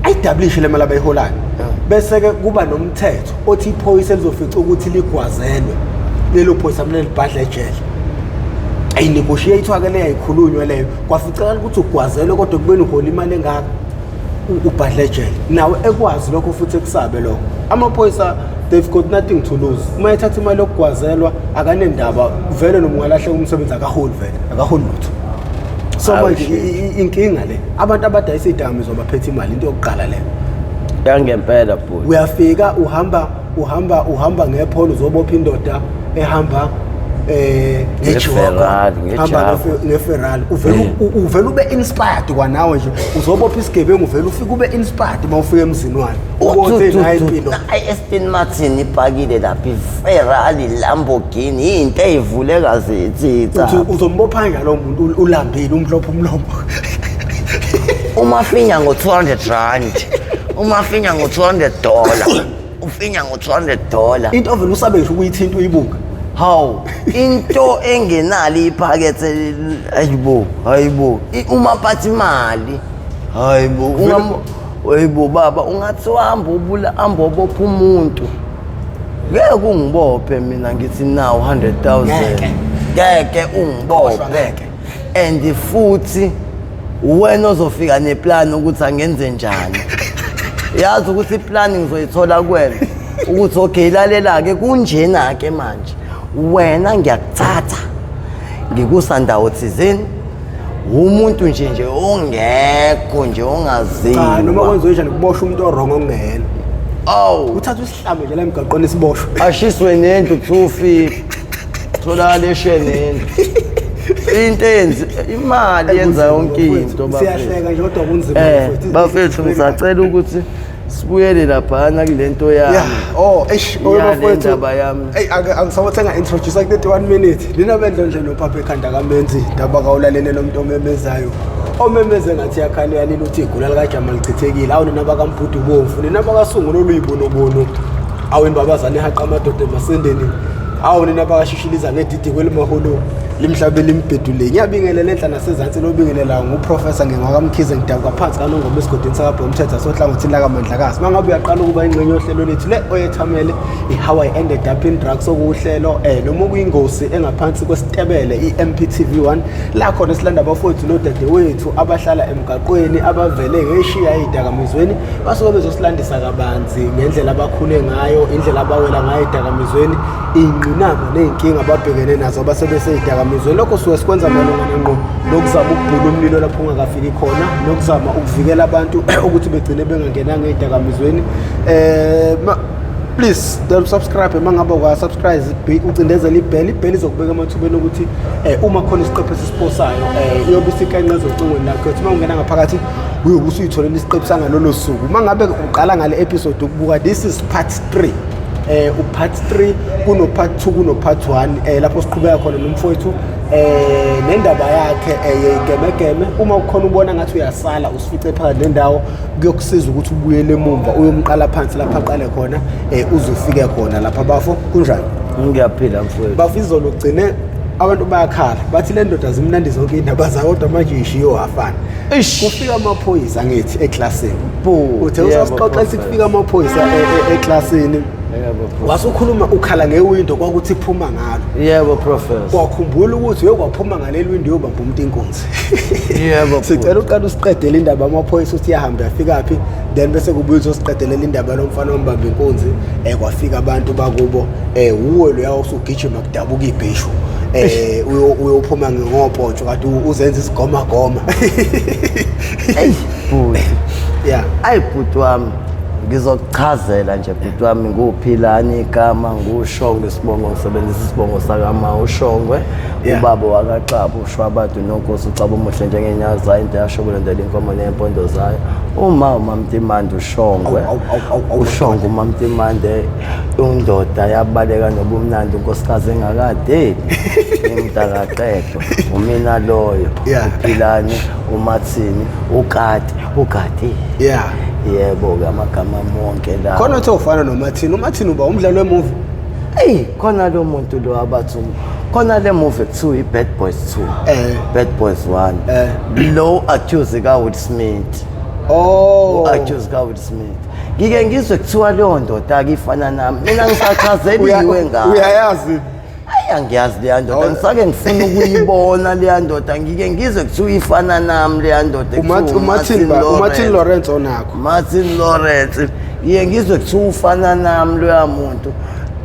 Speaker 1: ayidablishe le mali abayiholayo bese-ke kuba nomthetho othi iphoyisa lizofica ukuthi ligwazelwe lelo phoyisa kumele libhadle ejele ayinegotiate ke leyo ayikhulunywa leyo kwaficela ukuthi ugwazelwe kodwa kubeni uhola imali engaka ubhadle ejele nawe ekwazi lokho futhi ekusabe lokho amaphoyisa they've got nothing to lose uma ethatha imali yokugwazelwa akanendaba vele noma ungalahleka umsebenzi akaholi vele akaholi lutho so manje inkinga le abantu abadayisa idakamizwa baphethe imali into yokuqala leyo
Speaker 2: yangempela bhuti
Speaker 1: uyafika uhamba ngepholo uzobopha indoda ehamba ngeferrari uvela ube inspired kwanawe nje uzobopha isigebengu uvela ufike ube inspired uma ufika emzini wami ubone nayo impilo
Speaker 2: Aston Martin ibhakile lapha iFerrari Lamborghini into eyivuleka zithitha
Speaker 1: uzombopha njalo umuntu ulambile umhlophe umlomo
Speaker 2: uma finya ngo200 rand uma finya ngo200 dollar ufinya ngo200 dollar
Speaker 1: into ovela usabe ngisho ukuyithinta uyibuka
Speaker 2: how into engenali iphakethe hayibo uma phathi imali hayibo baba ungathi uhamba ubula obopha umuntu ngeke ungibophe mina ngithi now 100,000 ngeke ungibophe and futhi wena uzofika neplan ukuthi angenze njani yazi ukuthi iplan ngizoyithola kuwena ukuthi okay lalela ke kunjena ke manje wena ngiyakuthatha ngikusandawo thizeni umuntu nje ongekho nje ongaziwa
Speaker 1: cha noma kwenziwe njani kuboshwa umuntu orong ongena uthatha isihlambe nje la emgaqweni isiboshwe
Speaker 2: ashiswe nento 250 thola lesheneni into yenzi imali yenza yonke into
Speaker 1: siyahleka nje kodwa kunzima
Speaker 2: bafethu ngisacela ukuthi sibuyele lapha kulento yami
Speaker 1: bafethu angisawothenga introduce like 31 minutes lina bendlo nje noPapa ekhanda kaMenzi ndaba kawulalene nomuntu omemezayo omemeze ngathi yakhala yalini uthi igula lika Jama lichithekile awuna bakaMbhudu bomfu nina bakasungula oluyibonobono awini babazane haqa amadoda emasendeni awuni bakashishiliza ngedidi kwelimaholo limhlabe limbhedule ngiyabingelela enhla nasezantsi lobingelela nguprofessor ngengwakamkhize ngidabwa phansi kanongoma esigodini sakabhe umthetho sohlangothini lakaMandlakazi mangabe uyaqala ukuba ingxenye yohlelo lethu le oyethamele how I ended up in drugs okuhlelo noma kuyingozi engaphansi kwesitebele iMp TV1 la khona silanda abafowethu nodadewethu abahlala emgaqweni abavele ngeshiya idakamizweni basuke bezosilandisa kabanzi ngendlela abakhule ngayo indlela abawela ngayo idakamizweni ingqinamba nezinkinga ababhekene nazo basebese idakamizwe lokho suke sikwenza malungana ngqo lokuzama ukubhula umlilo lapho ungakafiki khona nokuzama ukuvikela abantu ukuthi begcine bengangenanga idakamizweni please subscribe mangabe uka-subscribe ucindezela ibheli izokubeka emathubeni ukuthi uma khona isiqephu esisiposayo iyobe isikanqeza ocingweni lakho ukuthi mawungena ngaphakathi uyobe usuyitholela isiqephu sangalolo suku mangabe uqala ngale episode ukubuka this is part 3 upart 3 kuno part 2 kuno part 1 lapho siqhubeka khona nomfowethu nendaba yakhe yegemegeme uma ukhona ubona ngathi uyasala usifice phakathi nendawo kuyokusiza ukuthi ubuyele emumva uyomqala phansi lapha aqale khona uzofike khona lapha bafo kunjani
Speaker 2: ngiyaphila mfowethu
Speaker 1: bafo izolo ugcine abantu bayakhala bathi le ndoda zimnandi zonke indaba zayo kodwa manje ishiyo wafana kufika amaphoyisa ngithi eclassini uthe usasixoxa sikufika amaphoyisa eclassini wasukhuluma ukhala ngewindow kwakuthi iphuma ngalo
Speaker 2: yebo professor
Speaker 1: kwakhumbula ukuthi uyokwaphuma ngaleli window yobamba umuntu inkunzi
Speaker 2: yebo
Speaker 1: sicela uqala usiqedele indaba amaphoyisa uthi yahamba yafika phi then bese kubuye uzosiqedelela indaba lomfana ombamba inkunzi kwafika abantu bakubo uwe lo yawo usugijima kudabuka ibheshu uyophuma ngopotsho kade uzenza isigoma goma
Speaker 2: bhuti
Speaker 1: yeah
Speaker 2: ayibhuti wami ngizokuchazela nje bhuti wami nguphilani igama nguShongwe isibongo ngisebenzisa isibongo sakama uShongwe ubaba wakaXaba uShwabadu nonkosi uXaba umuhle njengenyawo zayo into yashobulendela inkomo nempondo zayo uMamtimande uShongwe uShongwe uMamtimande undoda yabaleka nobumnandi unkosikazi engakade imdakaqeqo umina loyo uphilani uMathini ukati
Speaker 1: yeah
Speaker 2: yebo amagama monke la
Speaker 1: khona uthe ufana noMathini uba umdlalo wemovie
Speaker 2: khona lo muntu lo abathi khona le movie kuthiwa iBad Boys 2 Bad Boys 1 lo accuse kaWill Smith accuse kaWill Smith ngike ngizwe kuthiwa leyo ndoda akifana nami mina ngisachazeliwe ngayo
Speaker 1: uyayazi
Speaker 2: Hayi angiyazi leya ndoda ngisake ngifuna ukuyibona leya ndoda ngike ngizwe kuthiwa ifana nami leya ndoda
Speaker 1: uMartin Lawrence onakho
Speaker 2: Martin Lawrence ngike ngizwe kuthiwa ufana nami loya muntu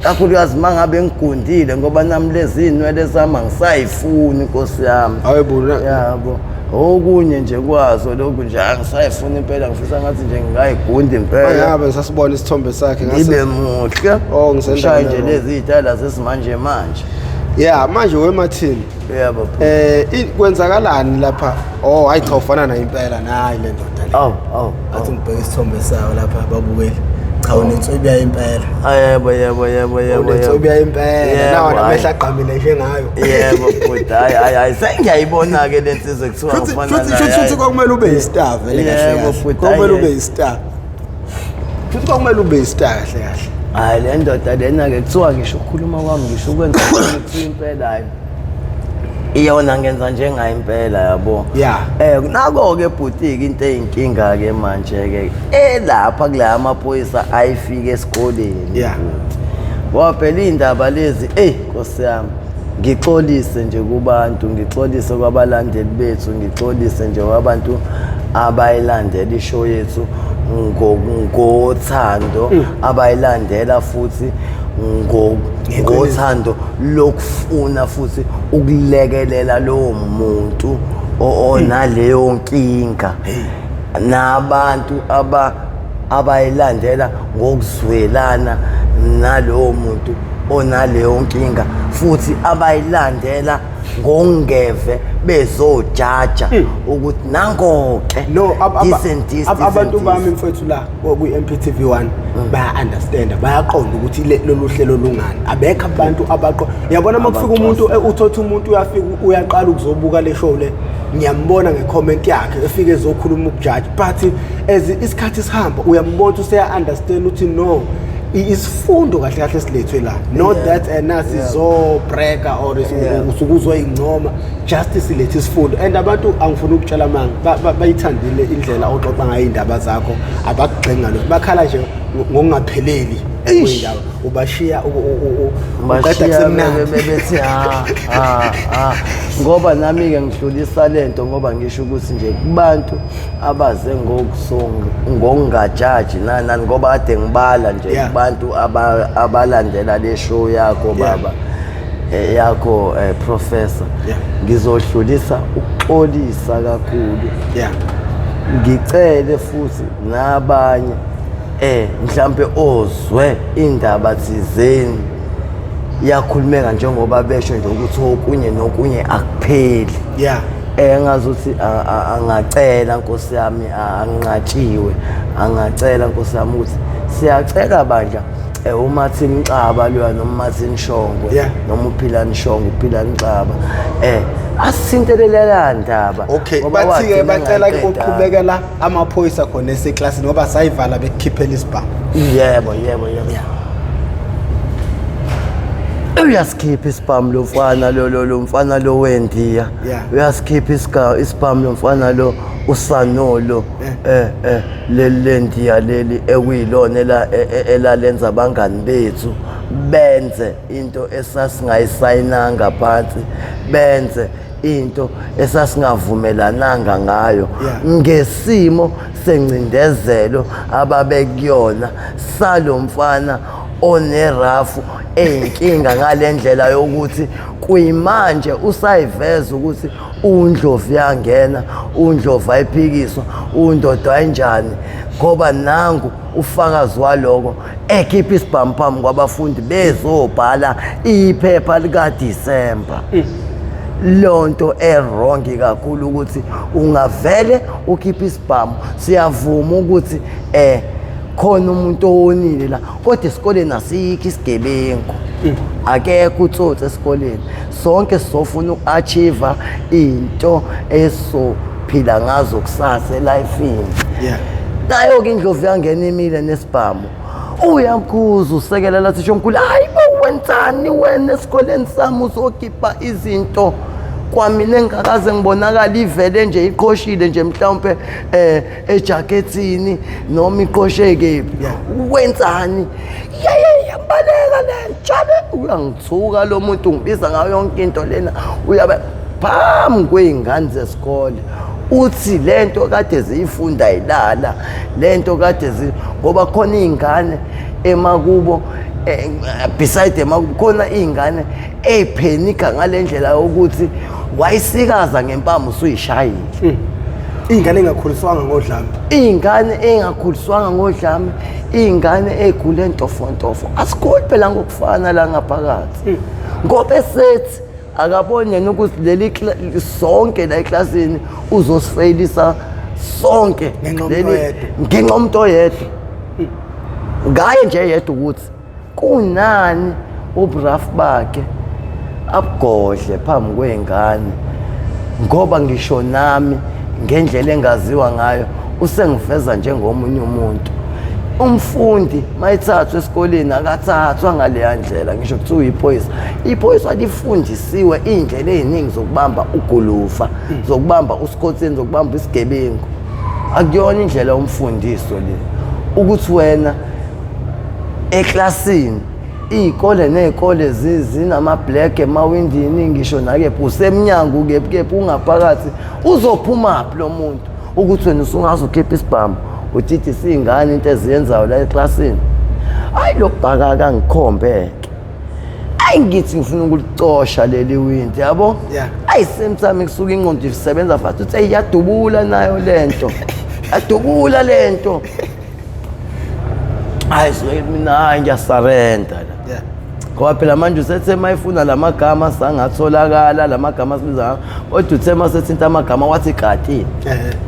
Speaker 2: kakhulukazi mangabe ngigundile ngoba nami lezi inwele zami angisayifuni Nkosi yami
Speaker 1: ayibona
Speaker 2: yabo okunye nje kwazo lokhu nje angisayifuni impela ngifisa ngathi nje ngingayigunda impela
Speaker 1: ayabe ngisasibona isithombe sakhe
Speaker 2: ngibe muhle
Speaker 1: ngisendala
Speaker 2: nje lezi izitayela zesimanje manje
Speaker 1: manje weMartin
Speaker 2: yebo
Speaker 1: kwenzakalani lapha hayi cha ufana na impela nayi le ndoda le athi ngibheka isithombe sayo lapha babukeli cha unensobiya impela
Speaker 2: yebo
Speaker 1: unensobiya impela nawa namehla aqhamile njengayo
Speaker 2: yebo futhi hayi sengiyayibona ke lensizwe kuthiwa ufana nayo
Speaker 1: futhi kwakumele ube istar vele kahle kwakumele ube istar futhi kwakumele ube istar kahle kahle
Speaker 2: hayi le ndoda lena ke kuthiwa ngisho ukukhuluma kwami ngisho ukwenza ukuthi impela hayi iyona ngenza njengayo impela yabo nako ke butiki into eyinkinga ke manje ke lapha kula amaphoyisa ayifika esikoleni ngoba phela indaba lezi Nkosi yami ngixolise nje kubantu ngixolise kwabalandeli bethu ngixolise nje kwabantu abayilandela ishow yethu ngothando abayilandela futhi ngothando lokufuna futhi ukulekelela lowo muntu onaleyo nkinga nabantu abayilandela ngokuzwelana nalowo muntu onaleyo nkinga futhi abayilandela ngongeve bezojaja ukuthi nangoke
Speaker 1: abantu bami mfethu la ku-Mp TV1 baya understand bayaqonda ukuthi lolu hlelo lungani abekho abantu yabona makufika umuntu uthotha umuntu uyafika uyaqala ukuzobuka le show le ngiyambona ngecomment yakhe efike ezokhuluma ukujaja but as isikhathi sihamba uyambona useya understand ukuthi no isifundo kahle kahle silethwe la not that nasi zo breaker or usukuzwa ingcoma justice lethe isifundo and abantu angifuna ukutshela manga bayithandile indlela oxoxa ngayo indaba zakho abakugxenga lo bakhala nje ngokungapheleli indaba ubashiya uqeda kusemnandi
Speaker 2: bethi ngoba nami ke ngidlulisa lento ngoba ngisho ukuthi nje kubantu abaze ngokungajaji nani ngoba ade ngibala nje kubantu abalandela le show yakho baba yakho professor ngizodlulisa ukuxolisa kakhulu ngicele futhi nabanye mhlambe ozwe indaba thizeni yakhulumeka njengoba besho nje ukuthi okunye nokunye akupheli engazuthi angacela Nkosi yami anqatshiwe angacela Nkosi yami ukuthi siyacela bandla uMartin Nxaba loya noMartin Shongo noma uPhilani Shongo uPhilani Nxaba asithintelela ndaba
Speaker 1: bathi ke bacela ukuqhubekela amaphoyisa khona eseklasini ngoba sayivala bekukhiphela isibhamu
Speaker 2: yebo uyaskipha isibhamu lo mfana lo mfana lo weNdiya uyaskipha isibhamu lo mfana lo usanolo leNdiya leli ekuyilona elalenza abangani bethu benze into esasingayisayinanga phansi benze into esasingavumelananga ngayo ngesimo sencindezelo ababekuyona salomfana onerafu eyinkinga ngalendlela yokuthi kuyimanje usayiveza ukuthi uNdlovu yangena uNdlovu ayiphikiswa undoda enjani ngoba nangu ufakazi waloko ekhipha isibhamu phambi kwabafundi bezobhala iphepha lika December lonto wrong kakhulu ukuthi ungavele ukhipha isibhamu siyavuma ukuthi khona umuntu owonile la kodwa esikoleni asikho isigebengu akekho utsotsi esikoleni sonke sizofuna ukuachieve into esophila ngazo kusasa elifini nayo ke iNdlovu yangena imile nesibhamu uyamkhuza usekelela thisho omkhulu hayibo wenzani wena esikoleni sami uzokhipha izinto kwamina engakaze ngibonakala ivele nje iqoshile nje mhlawumbe ejakethini noma iqosheke wenzani baleka le chabe uyangithuka lo muntu ngibiza ngayo yonke into lena uyabe phambi kweingane zesikole uthi lento kade ziyifunda ilala lento kade ngoba khona izingane emakubo beside emakubo khona izingane eziphenika ngalendlela ukuthi wayisikaza ngempama usuyishayile
Speaker 1: ingane engakhuliswanga ngodlame
Speaker 2: ingane egule ntofontofo asikholi phela ngokufana la ngaphakathi ngoba esethi akabone yena ukuthi leli sonke la eklasini uzosifailisa sonke ngenxa umuntu oyedwa ngaye nje yedwa ukuthi kunani ubraf bakhe abugodle phambi kwengane ngoba ngisho nami ngendlela engaziwa ngayo usengiveza njengomunye umuntu umfundi mayithathwe esikoleni akathathwa ngaleya ndlela ngisho kuthiwa iphoyisa walifundisiwe indlela eziningi zokubamba ugulufa zokubamba usikhotheni zokubamba isigebengu akuyona indlela umfundiso le ukuthi wena eklasini izikole nezikole zinama black emawindini ngisho nakephi usemnyango kephi ungaphakathi uzophuma phi lo muntu ukuthi wena usungaze ukhipha isibhamu uthi singane into eziyenzayo la eklasini hayi lokubhaka kangikhombeke hayi ngithi ngifuna ukulicosha leli winti yabo hayi semthami kusuka ingqondo isebenza futhi uthi iyadubula nayo lento adubula lento hayi so mina hayi ngiyasarenda la ngoba phela manje usethe mayifuna lamagama sangatholakala lamagama sibiza kodwa uthe masethinta amagama wathi kati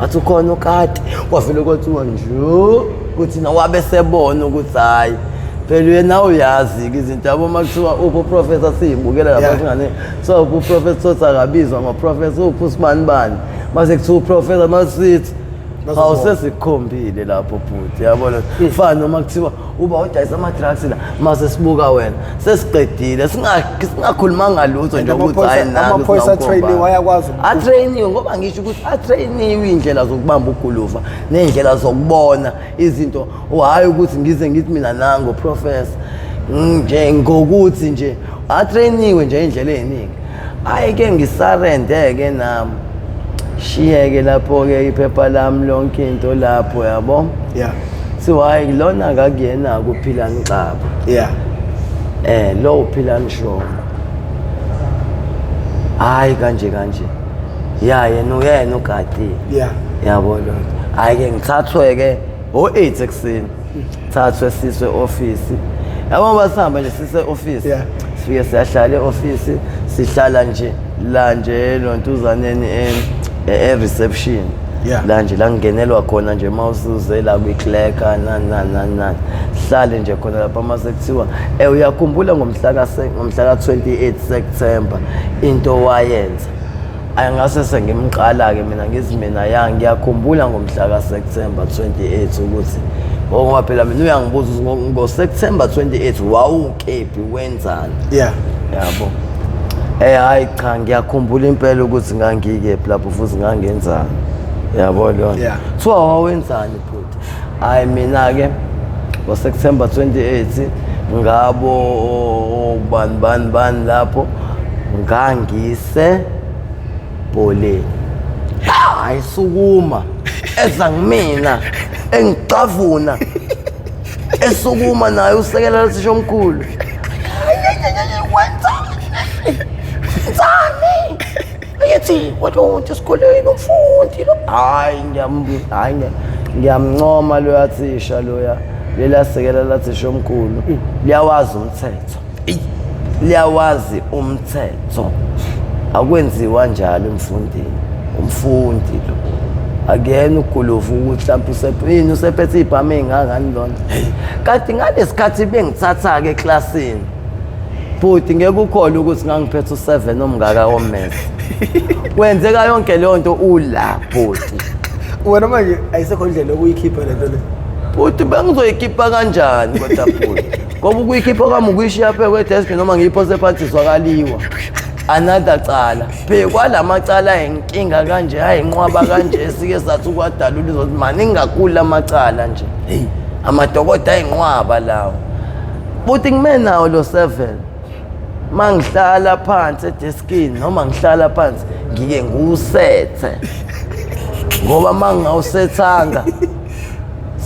Speaker 2: wathi ukhona ukati kwavele kwathiwa nje kuthi nawabe sebona ukuthi hayi phela yena uyazi izinto yabo makuthiwa upho professor siyibukela lapha ngane so upho professor sakabizwa ngoprofessor upho sibanibani mase kuthiwa uprofessor masithi awusesikhombile lapho bhuti yabona fana noma kuthiwa uba udayisa ama-drugs la mase sibuka wena sesiqedile singakhuluma ngalutho nje ukuthi hayi
Speaker 1: amaphoyisa atrainiwe ayakwazi
Speaker 2: atrainiwe ngoba ngisho ukuthi atrainiwe indlela zokubamba ugulufa nendlela zokubona izinto hayi ukuthi ngize ngithi mina nango professor nje ngokuthi nje atrainiwe nje indlela eziningi hayi ke ngisarende-ke nami shiyeke lapho-ke iphepha lami lonke into lapho yabo siwayi lona akakuyena kuphila Nxaba lo uphila Nshongo hayi kanje yena ukati yabo lo hayi-ke ngithathwe-ke o-8 ekuseni thathwe siswe ofisi yabo basihamba nje sise ofisi sifike siyahlala e-ofisi sihlala nje la nje lontuzaneni reception la nje la ngingenelwa khona nje mawusuze la kwi-clerka nani hlale nje khona lapha mase kuthiwa uyakhumbula ngomhla ka-28 September into wayenza ayingase sengimqala-ke mina ngizi mina ngiyakhumbula ngomhla ka-September 28 ukuthi ngoba phela mina uyangibuza ngo-September 28 wawukephi wenzani yabo hayi cha ngiyakhumbula impela ukuthi ngangikephi lapho futhi ngangenzani yabo lona kuthiwa wawenzani bhuti hayi mina-ke ngo-September 28 ngabo bani lapho ngangise bholeni hayi sukuma eza ngimina engicavuna esukuma naye usekela lesisho omkhulu Zani ayethi wathi esikoleni umfundi lo hayi ngiyamncoma lo yathisha loya lelasekela lathisha omkhulu liyawazi umthetho akwenziwa njalo umfundi lo akuyena ugulufu ukuthi mhlawumbe usephethe ibhame engangani lona kanti ngalesikhathi bengithatha-ke eklasini bhuti ngeke ukholwe ukuthi ngangiphethe u7 omngaka wommese kwenzeka yonke leyo nto ula bhuti
Speaker 1: wena manje ayisekho indlela yokuyikhipha lento le
Speaker 2: bhuti bengizoyikhipha kanjani kodwa bhuti ngoba ukuyikhipha kwami ukuyishiya phe kwedesk noma ngiyiphose phansi zwakaliwa another cala kwalaamacala ayinkinga kanje ayinqwaba kanje sike sathi ukwadalula izothi maningi kakhulu amacala nje amadokoda ayinqwaba lawo buthi ngimenawo lo 7 mangihlala phansi edeskini noma ngihlala phansi ngike ngiwusethe ngoba mangawusethanga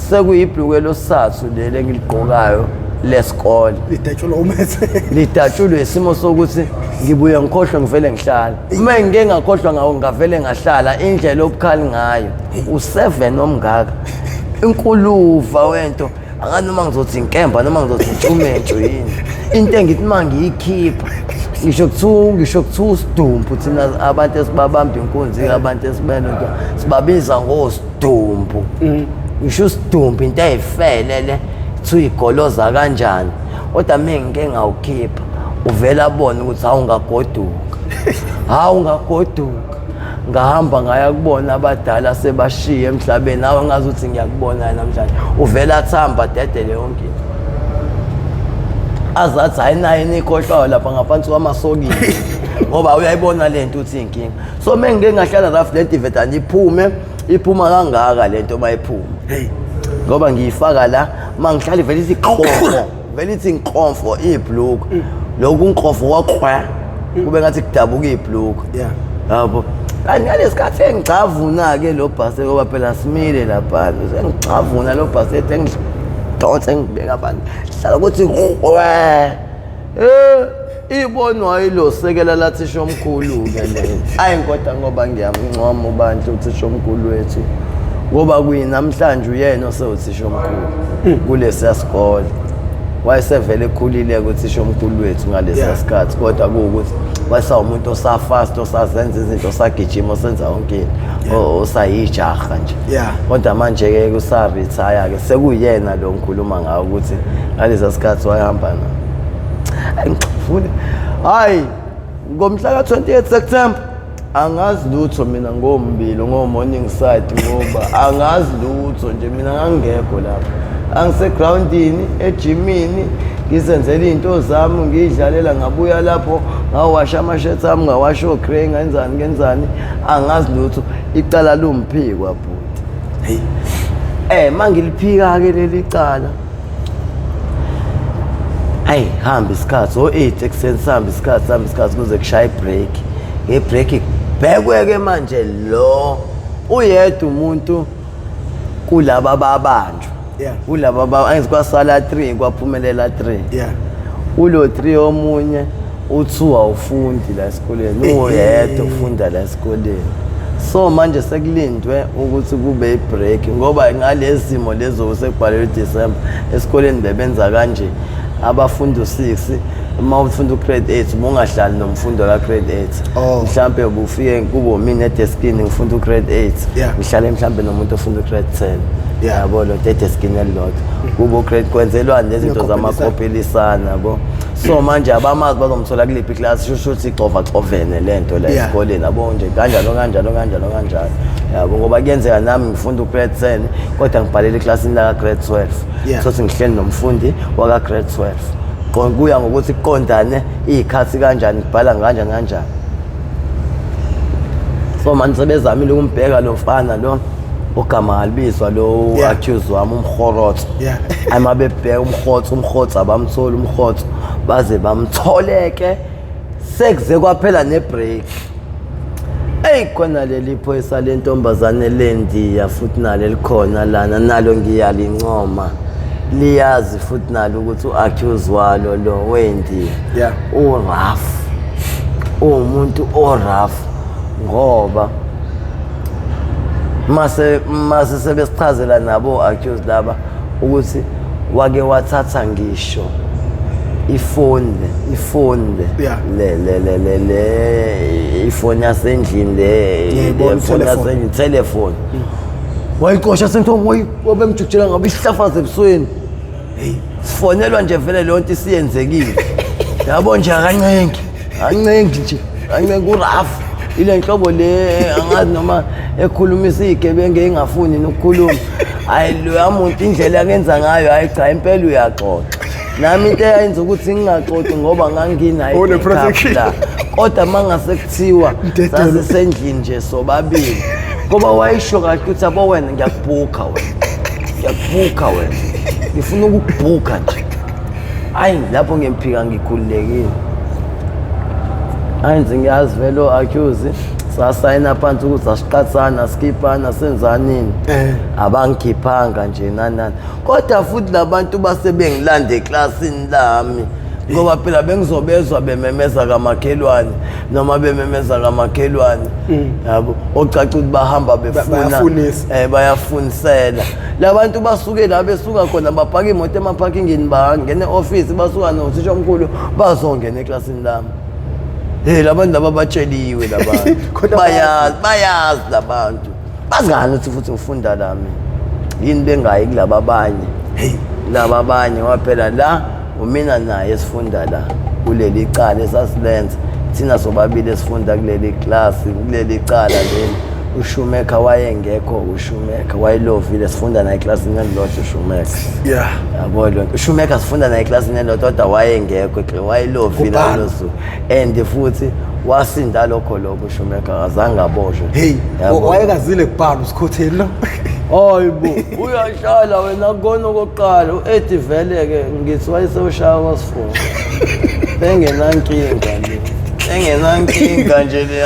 Speaker 2: sekuyibhluke losathu lele ngiliqokayo lesikole
Speaker 1: lidatshulwa umethe
Speaker 2: lidatshulwe isimo sokuthi ngibuye ngikhohlwe ngivele ngihlala uma ngike ngakhohlwa ngawo ngavele ngahlala indlela obukhali ngayo u7 omngaka inkuluva wento anganoma ngizothi inkemba noma ngizothi intshumentsho yini into engithi mangiyikhipha ngisho kuthiwa usidumbu thina abantu esibabamba inkunzi abantu esibelento sibabiza ngosidumbu ngisho usidumbu into ayifele le kuthiwa igoloza kanjani kodwa mina ngike ngawukhipha uvela abone ukuthi awungagoduka ngahamba ngaya kubona abadala sebashiya emhlabeni nawe ngazuthi ngiyakubona namhlanje uvela athamba dedele yonke azathi ayinayo nikhohlwayo lapha ngaphansi kwamasokisi ngoba uyayibona lento uthi inkinga so mina ngike ngahlala la flat vetani iphuma kangaka lento mayiphuma ngoba ngiyifaka la mangihlala vele ithi qofo vele ithi inqofo ibhluk lokhu unqofo waqhwa kube ngathi kudabuka ibhluk yabo ngaleskhathi engicavuna ke lo bhasi ngoba phela simile lapha sengicavuna lo bhasi engidonse ngibeka abantu hlala ukuthi ibonwa yilo sekela lathisha omkhulu ke le ayinkodwa ngoba ngiyamncoma ubantu uthisha omkhulu wethu ngoba kuyinamhlanje uyena osewuthisha omkhulu kulesi sikole wayesevele ekhulile ukuthisha omkhulu wethu ngalesi sikhathi kodwa kuukuthi wasawumuntu osafast osazenza izinto osagijima osenza yonke into osayijaha nje kodwa manje ke usaretire ke sekuyena lo ngikhuluma ngawo ukuthi ngalesi sikhathi wayehamba na ngifuna hayi ngomhla ka28 September angazi lutho mina ngombili morning side ngoba angazi lutho nje mina ngangekho lapha angisegroundini ejimini ngizenzela into zami ngidlalela ngabuya lapho ngawasha amashirt ami ngawasha ogray ngenzani angazi lutho icala lumphikwa bhuti mangiliphika ke leli cala hayi hamba isikhathi 8 ekuseni sihamba isikhathi kuze kushaya ibreak ngebreak bhekweke manje lo uyedwa umuntu kulaba babanjwa kulaba angizikwasala 3 kwaphumelela 3 ulo 3 omunye uthi awufundi la esikoleni uyedwa ufunda la esikoleni so manje sekulindwe ukuthi kube ibreak ngoba ngalezimo lezo sekubhalelwe December esikoleni bebenza kanje abafundi u6 uma ufunda ugrade 8 ungahlali nomfundo ka grade 8 mhlambe ubufike kubo mina edeskini ngifunda ugrade 8 ngihlale mhlambe nomuntu ofunda ugrade 10 yabo lo edeskini elilodwa kubo grade kwenzelwana nezinto zamakhopelisana yabo so manje abamazi bazomthola kuliphi class shusho ukuthi ixovene lento la esikoleni yabo nje kanjalo yabo ngoba kuyenzeka nami ngifunda ugrade 10 kodwa ngibhalela eclassini la grade 12 so singihleli nomfundi waka grade 12 kuya ngokuthi kuqondane izikhathi kanjani kubhala kanjani so manje sebezamile ukumbheka lo mfana lo ogama alibizwa lo accused wami umkhorotho ayimabebheka umkhotho abamthola umkhotho baze bamtholeke sekuze kwaphela nebreak khona leli phoyisa lentombazane leNdiya futhi nalo likhona lana nalo ngiyalincoma liyazi futhi nalo ukuthi uaccused walo lo weNdiya uraf umuntu oraf ngoba mase sebesichazela nabo accused laba ukuthi wake wathatha ngisho ifoni ifoni yasendlini le telefoni wayikosha sentombi wabemjujela ngabe ihlafaze ebusweni sifonelwa nje vele le nto isiyenzekile yabo nje akancengi urafu ile nhlobo le angazi noma ekhulumisa izigebengu engafuni nokukhuluma hayi lo yamuntu indlela akenza ngayo hayi cha impela uyaxoxa nami into eyenza ukuthi ngingaxoxi ngoba nganginayo la kodwa mangase kuthiwa sasisendlini nje sobabili ngoba wayisho kahle ukuthi abo wena ngiyakubhuka wena ngifuna ukukubhuka nje hayi lapho ngiphika ngikhululekile ayenze ngiyazi vele accuse sasayina phansi ukuthi asiqatsana skipana senzanini abangikhiphanga nje nanani kodwa futhi labantu basebengilanda eklasini lami ngoba phela bengizobezwa bememeza kamakhelwane noma bememeza kamakhelwane yabo ocaca ukuthi bahamba befuna bayafunisela labantu basuke la besuka khona bapaka imoto emaparkingini bangena eoffice basuka nothisha omkhulu bazongena eklasini lami labantu laba batsheliwe labantu bayazi labantu bazingani ukuthi futhi ufunda lami yini bengayi kulaba abanye laba abanye waphela la umina naye sifunda la kuleli cala esasilenza thina sobabili sifunda kuleli class kuleli cala leli uShumeka wayengekho uShumeka wayelovile sifunda naye eclassini nelodwa uShumeka yabo lo uShumeka sifunda naye eclassini nelodwa kodwa wayengekho wayelovile losu and futhi wasinda lokho uShumeka azange aboshwe
Speaker 1: wayekazile kubhala usikhotheni lo
Speaker 2: hayibo uyashala wena kona okoqala uEdi vele ke ngithi wayesewushaya kwasifuna engenankinga nje le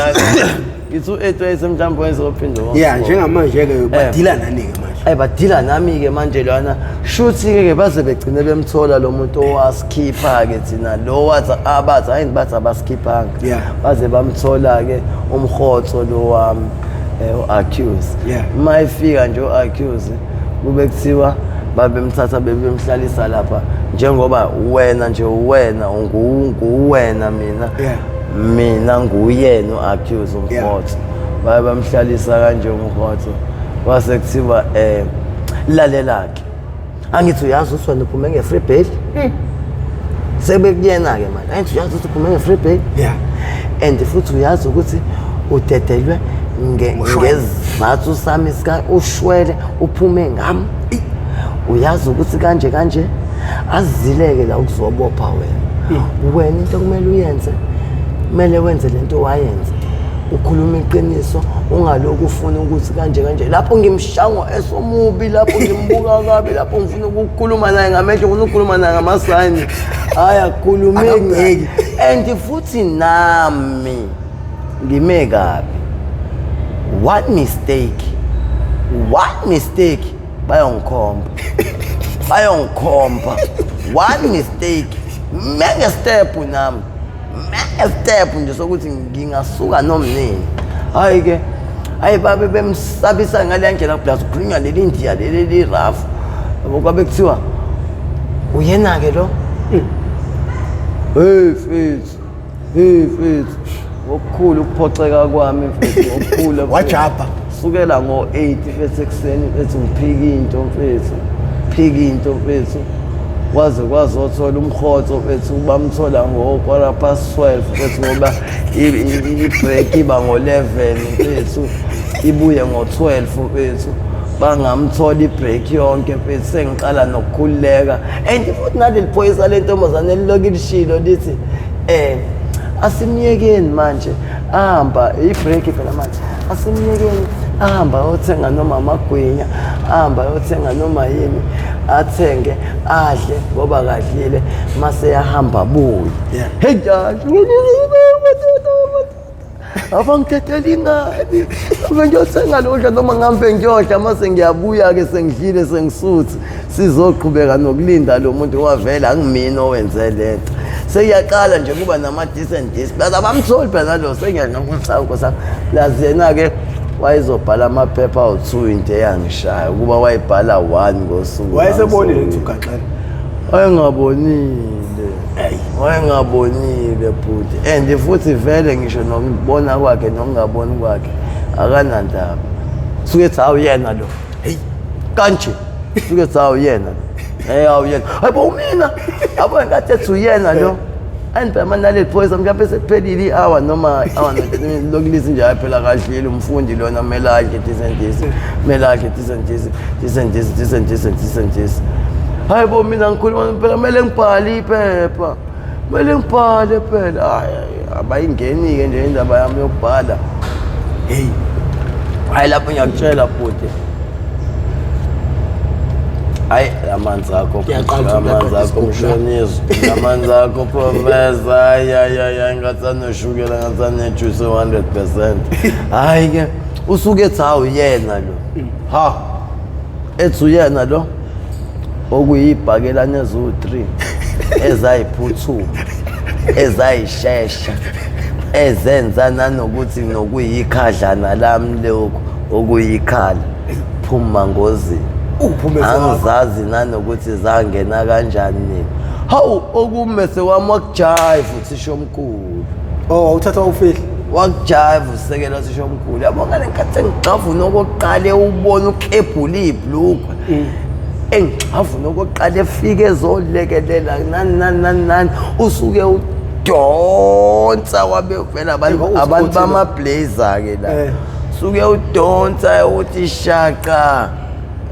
Speaker 2: ngithi uEdi wayesemhlawumbe wayezophinda
Speaker 1: njengamanje ke badila nani ke manje
Speaker 2: badila nami ke manje lwana shuthi ke baze begcine bemthola lo muntu owaskipa ke thina lo wathi abathi hayi bathi abaskipanga baze bamthola ke umkhotho lo wami accuse mayifika nje accuse kube kuthiwa babemthatha bebemhlalisa lapha njengoba wena nje wena unguwena mina nguyena accuse umkhotho babemhlalisa kanje umkhotho wase kuthiwa lalelake angithi uyazi ukuthi wena uphume nge free bail sebekuyena ke manje angithi uyazi ukuthi uphume nge free bail and futhi uyazi ukuthi udedelwe ngezathu sami sika ushwele uphume ngami uyazi ukuthi kanje azileke la ukuzobopha wena into kumele uyenze kumele wenze lento wayenza ukhuluma iqiniso ungaloku ufuna ukuthi kanje lapho ngimshango esomubi lapho ngimbuka kabi lapho ngifuna ukukhuluma naye ngamehlo ngifuna ukukhuluma naye ngamasayini haya khulumeni and futhi nami ngime kabi what mistake bayongikhomba one mistake mega step nami mega step nje sokuthi ngingasuka nomnini hayi babe bemsabisa ngale ndlela plus ukhulunywa leli Indiya leli rough ngoba kuthiwa uyena ke lo hey fit okukhulu ukuphoxeka kwami mfethu okukhulu
Speaker 1: wajapha
Speaker 2: sukela ngo8 esekuseni ethi ngiphiki into mfethu waze kwazothola umkhotho mfethu bamthola ngo12 mfethu ngoba ibreak iba ngo11 mfethu ibuye ngo12 mfethu bangamthola ibreak yonke mfethu sengiqala nokukhuleka and futhi naleli phoyisa lentombazane lilokishilo lithi asimyekeni manje ahamba ibreak phela manje asimyekeni ahamba yothenga noma amagwinya ahamba yothenga noma yini athenge adle ngoba kadlile mase yahamba buyi hey abangithethela ingane ngiyothenga lodla noma ngihambe ngiyodla mase ngiyabuya ke sengidlile sengisuthi sizoqhubeka nokulinda lo muntu owavela angimina owenze lento seyaqala nje kuba nama decent baza bamtholi phela lo sengiyanqokusawo sami lazena ke wayezobhala amaphepha awu2 into eyangishaya kuba wayebhala 1 ngosuku
Speaker 1: wayesebonile ukuthi ugaxele
Speaker 2: wayengabonile bhuti and futhi vele ngisho nokubona kwakhe nokungaboni kwakhe akanandaba suke ethi awuyena lo hey kanje suke ethi awuyena awuyena hayibo mina abo ngathi ethi uyena lo andipha naleli phoyisa mhlawumbe sekuphelile i-hour noma hour lokulisa nje phela kadlile umfundi lona melakhe decent hayibo mina ngikhuluma phela kumele ngibhale iphepha phela hayi abayingeni-ke nje indaba yami yokubhala hey hayi lapho ngiyakutshela bhuti hayi amanzi akho mshoniso amanzi akho professor hayi ngathanoshukela ngathanejuice 100%. Hayi ke usuke ethi hawu yena lo ha ethi uyena lo okuyibhakelana ezu3 ezayiphuthuma ezayishesha ezenza nanokuthi nokuyikhadlana lami lokho okuyikhala phuma ngozini angizazi nanokuthi zangena kanjani hawu okumese wami wakujive uthisha omkhulu
Speaker 1: uthatha ufihla
Speaker 2: wakujive usekela uthisha omkhulu yabona lenkathi engixavu nokuqala ubona ukebhula ibhlukwe engixavu nokuqala efike ezolekelela nani usuke udonsa wabe vela abantu bama-blazer ke la suke udonsa uthi shaka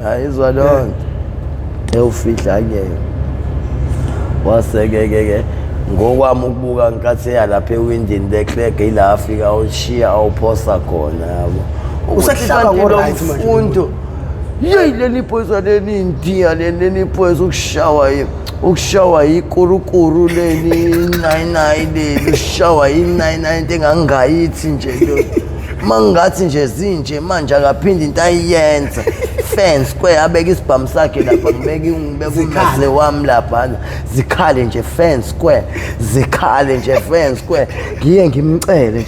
Speaker 2: ayizwa loo nto ewufihla-ke waseke-ke ngokwami ukubuka nkathi eyalapha ewindini leclerk ila afika awushiya awuphosa khona yabo usehlakangomfundo yeyi leli phoyisa leli Indiya leli phoyisa ukushawa yikurukuru leli 99 leli ushawa yi99 into engangayithi nje lo mangathi nje zinje manje akaphindi into ayiyenza fan square abeka isibhamu sakhe lapha ngibeka umase wami lapha zikhale nje fan square zikhale nje fan square ngiye ngimcele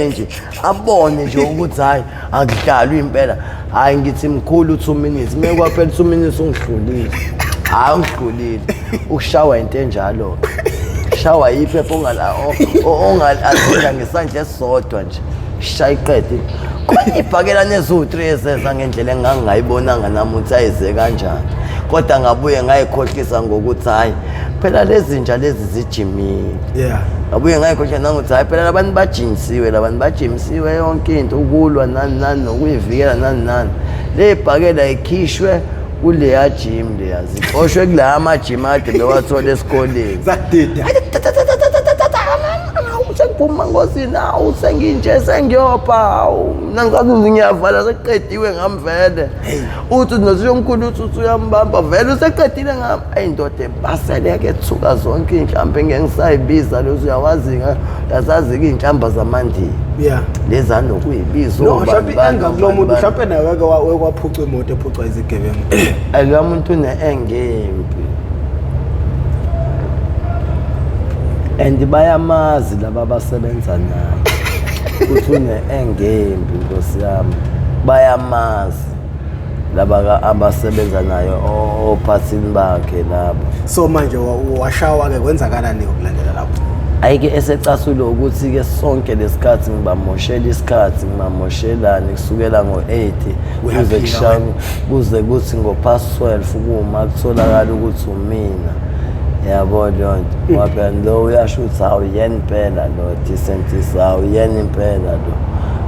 Speaker 2: nje abone nje ukuthi hayi akudlalwa impela hayi ngithi mkhulu 2 minutes mekwaphela 2 minutes ungihlulile hayi ungihlulile ukushawa into enjalo shawa iphepha ongalathinga ngesandla esisodwa nje shayiqede ibhakelana ezu3 ezeza ngendlela engangayibonanga namuthi ayize kanjani kodwa ngabuye ngayikhohlisa ngokuthi hayi phela lezi nja lezi zijimile ngabuye ngayikhohlisa nangokuthi hayi phela labantu bajimisiwe yonke into ukulwa nani nokuyivikela nani le bhakela ikhishwe kuleya gym leya ziqoshwe kula amajim ade bewathola esikoleni
Speaker 1: zakudida
Speaker 2: sengiphuma ngosini awu senginje sengiyopha nangazi ngiyavala seqediwe ngamvele uthi nosisho omkhulu uthi uyambamba vele useqedile ngami ayindoda ebaseleke ethuka zonke inhlambe ngengisayibiza lozo uyawazi yazazi inhlamba zamandiya lezana okuyibizo
Speaker 1: mhlawumbe mhlawumbe nawe kwaphuca imoto ephucwa izigebengu
Speaker 2: alo muntu engempi and bayamazi laba abasebenza naye uthi engembi Nkosi yami bayamazi laba abasebenza naye ophathini bakhe labo
Speaker 1: so manje washawa ke kwenzakalani ukulandela lapho
Speaker 2: ayike esecasulo ukuthi ke sonke lesikhathi ngibamoshela isikhathi ngimamoshelani kusukela ngo8 kuze kushaya kuze kuthi ngo12 kuma kutholakala ukuthi umina yabo lonto waphela lo uyashutha awuyena impela lo decent awuyena impela lo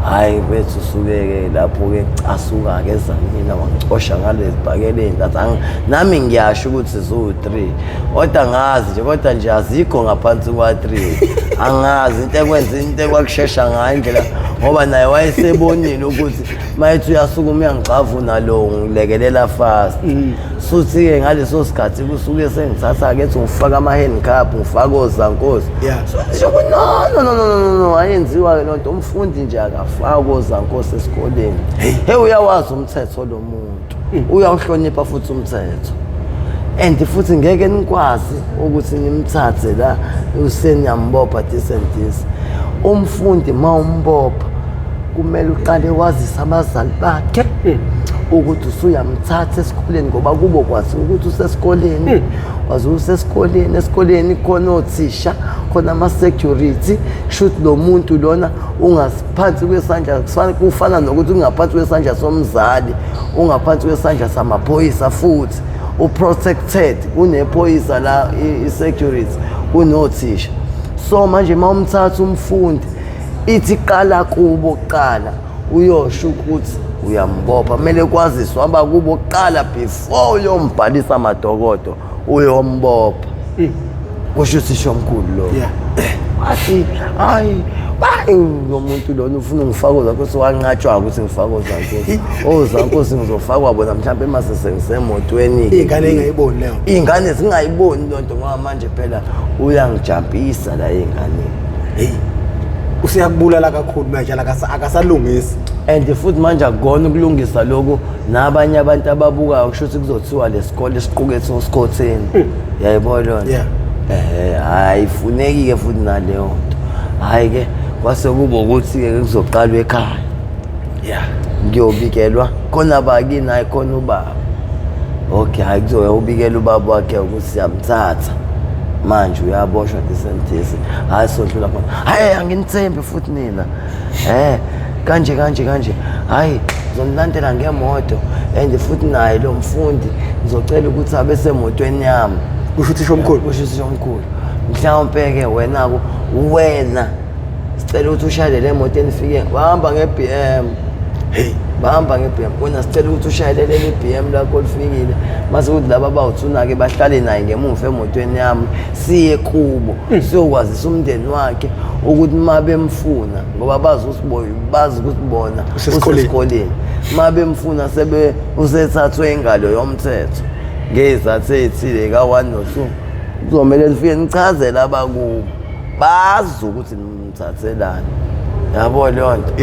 Speaker 2: hayi bethu sukeke lapho ke casuka ke zamina wangicosha ngalezi bhakeleni ngathi nami ngiyasho ukuthi zo3 kodwa ngazi nje kodwa nje azikho ngaphansi kwa3 angazi into ekwenza into ekwakushesha ngayo indlela ngoba naye wayesebonile ukuthi mayithi uyasuka umyangicava nalo ngilekelela fast suthi ke ngaleso sikhathi kusuke sengithatha ke ethi ngifaka ama handicap ngifaka ozankosi so no ayenziwa ke lonto umfundi nje akafaka ozankosi esikoleni hey uyawazi umthetho lo muntu uyawuhlonipha futhi umthetho and futhi ngeke nikwazi ukuthi nimthathe la usenyambopha this umfundi mawumbopha kumele uqale wazisa abazali bakhe ukuthi usuyamthatha esikoleni ngoba kubo kwazi ukuthi usesikoleni wazi esikoleni khona othisha khona ama-security shoot lo muntu lona ungaphansi kwesandla kufana nokuthi ungaphansi kwesandla somzali ungaphansi kwesandla samaphoyisa futhi uprotected kunephoyisa la i-security kunothisha so manje mawumthatha umfundi ithi qala kubo qala uyosho ukuthi uyambopha kumele kwaziswa abakubo qala before uyombhalisa amadokodo uyombopha kusho usisho omkhulu lo wathi hayi lo muntu lona ufuna ngifaka uZankosi wanqatshwa ukuthi ngifaka uZankosi uZankosi ngizofakwa bona mhlawumbe mase sengisemotweni
Speaker 1: ingane engayiboni leyo
Speaker 2: ingane zingayiboni lonto ngoba manje phela uyangijampisa la ingane
Speaker 1: hey usiyakubulala kakhulu manje akasalungisi
Speaker 2: and futhi manje akugona ukulungisa lokho nabanye abantu ababukayo kusho ukuthi kuzothiwa lesikole esiqukethe uScotteni yayibona hayifuneki ke futhi naleyo nto hayi ke kwase kuba ukuthi ke kuzoqalwa ekhaya ngiyobikelwa khona bakini hayi khona ubaba okay hayi kuzoyobikela ubaba wakhe ukuthi siyamthatha manje uyaboshwa disentisi hayi sondlula khona hayi anginithembe futhi nina kanje hayi ngizonilandela ngemoto and futhi naye lo mfundi ngizocela ukuthi abe semotweni yami
Speaker 1: kusho uthisha omkhulu
Speaker 2: mhlawumbe ke wena sicela ukuthi ushayele le moto enifike bahamba ngeBM wena sicela ukuthi ushayele le BM lakho lifikile mase ukuthi laba bawuthuna ke bahlale naye ngemuva emotweni yami siye kubo siyokwazisa umndeni wakhe ukuthi mabe mfuna ngoba bazi ukuthi bona usesikoleni mabe mfuna sebe usethathwe ingalo yomthetho ngezathu ezithile ka1 no2 kuzomela nifike nichazela abakubo bazi ukuthi nimthathelani yabo leyo nto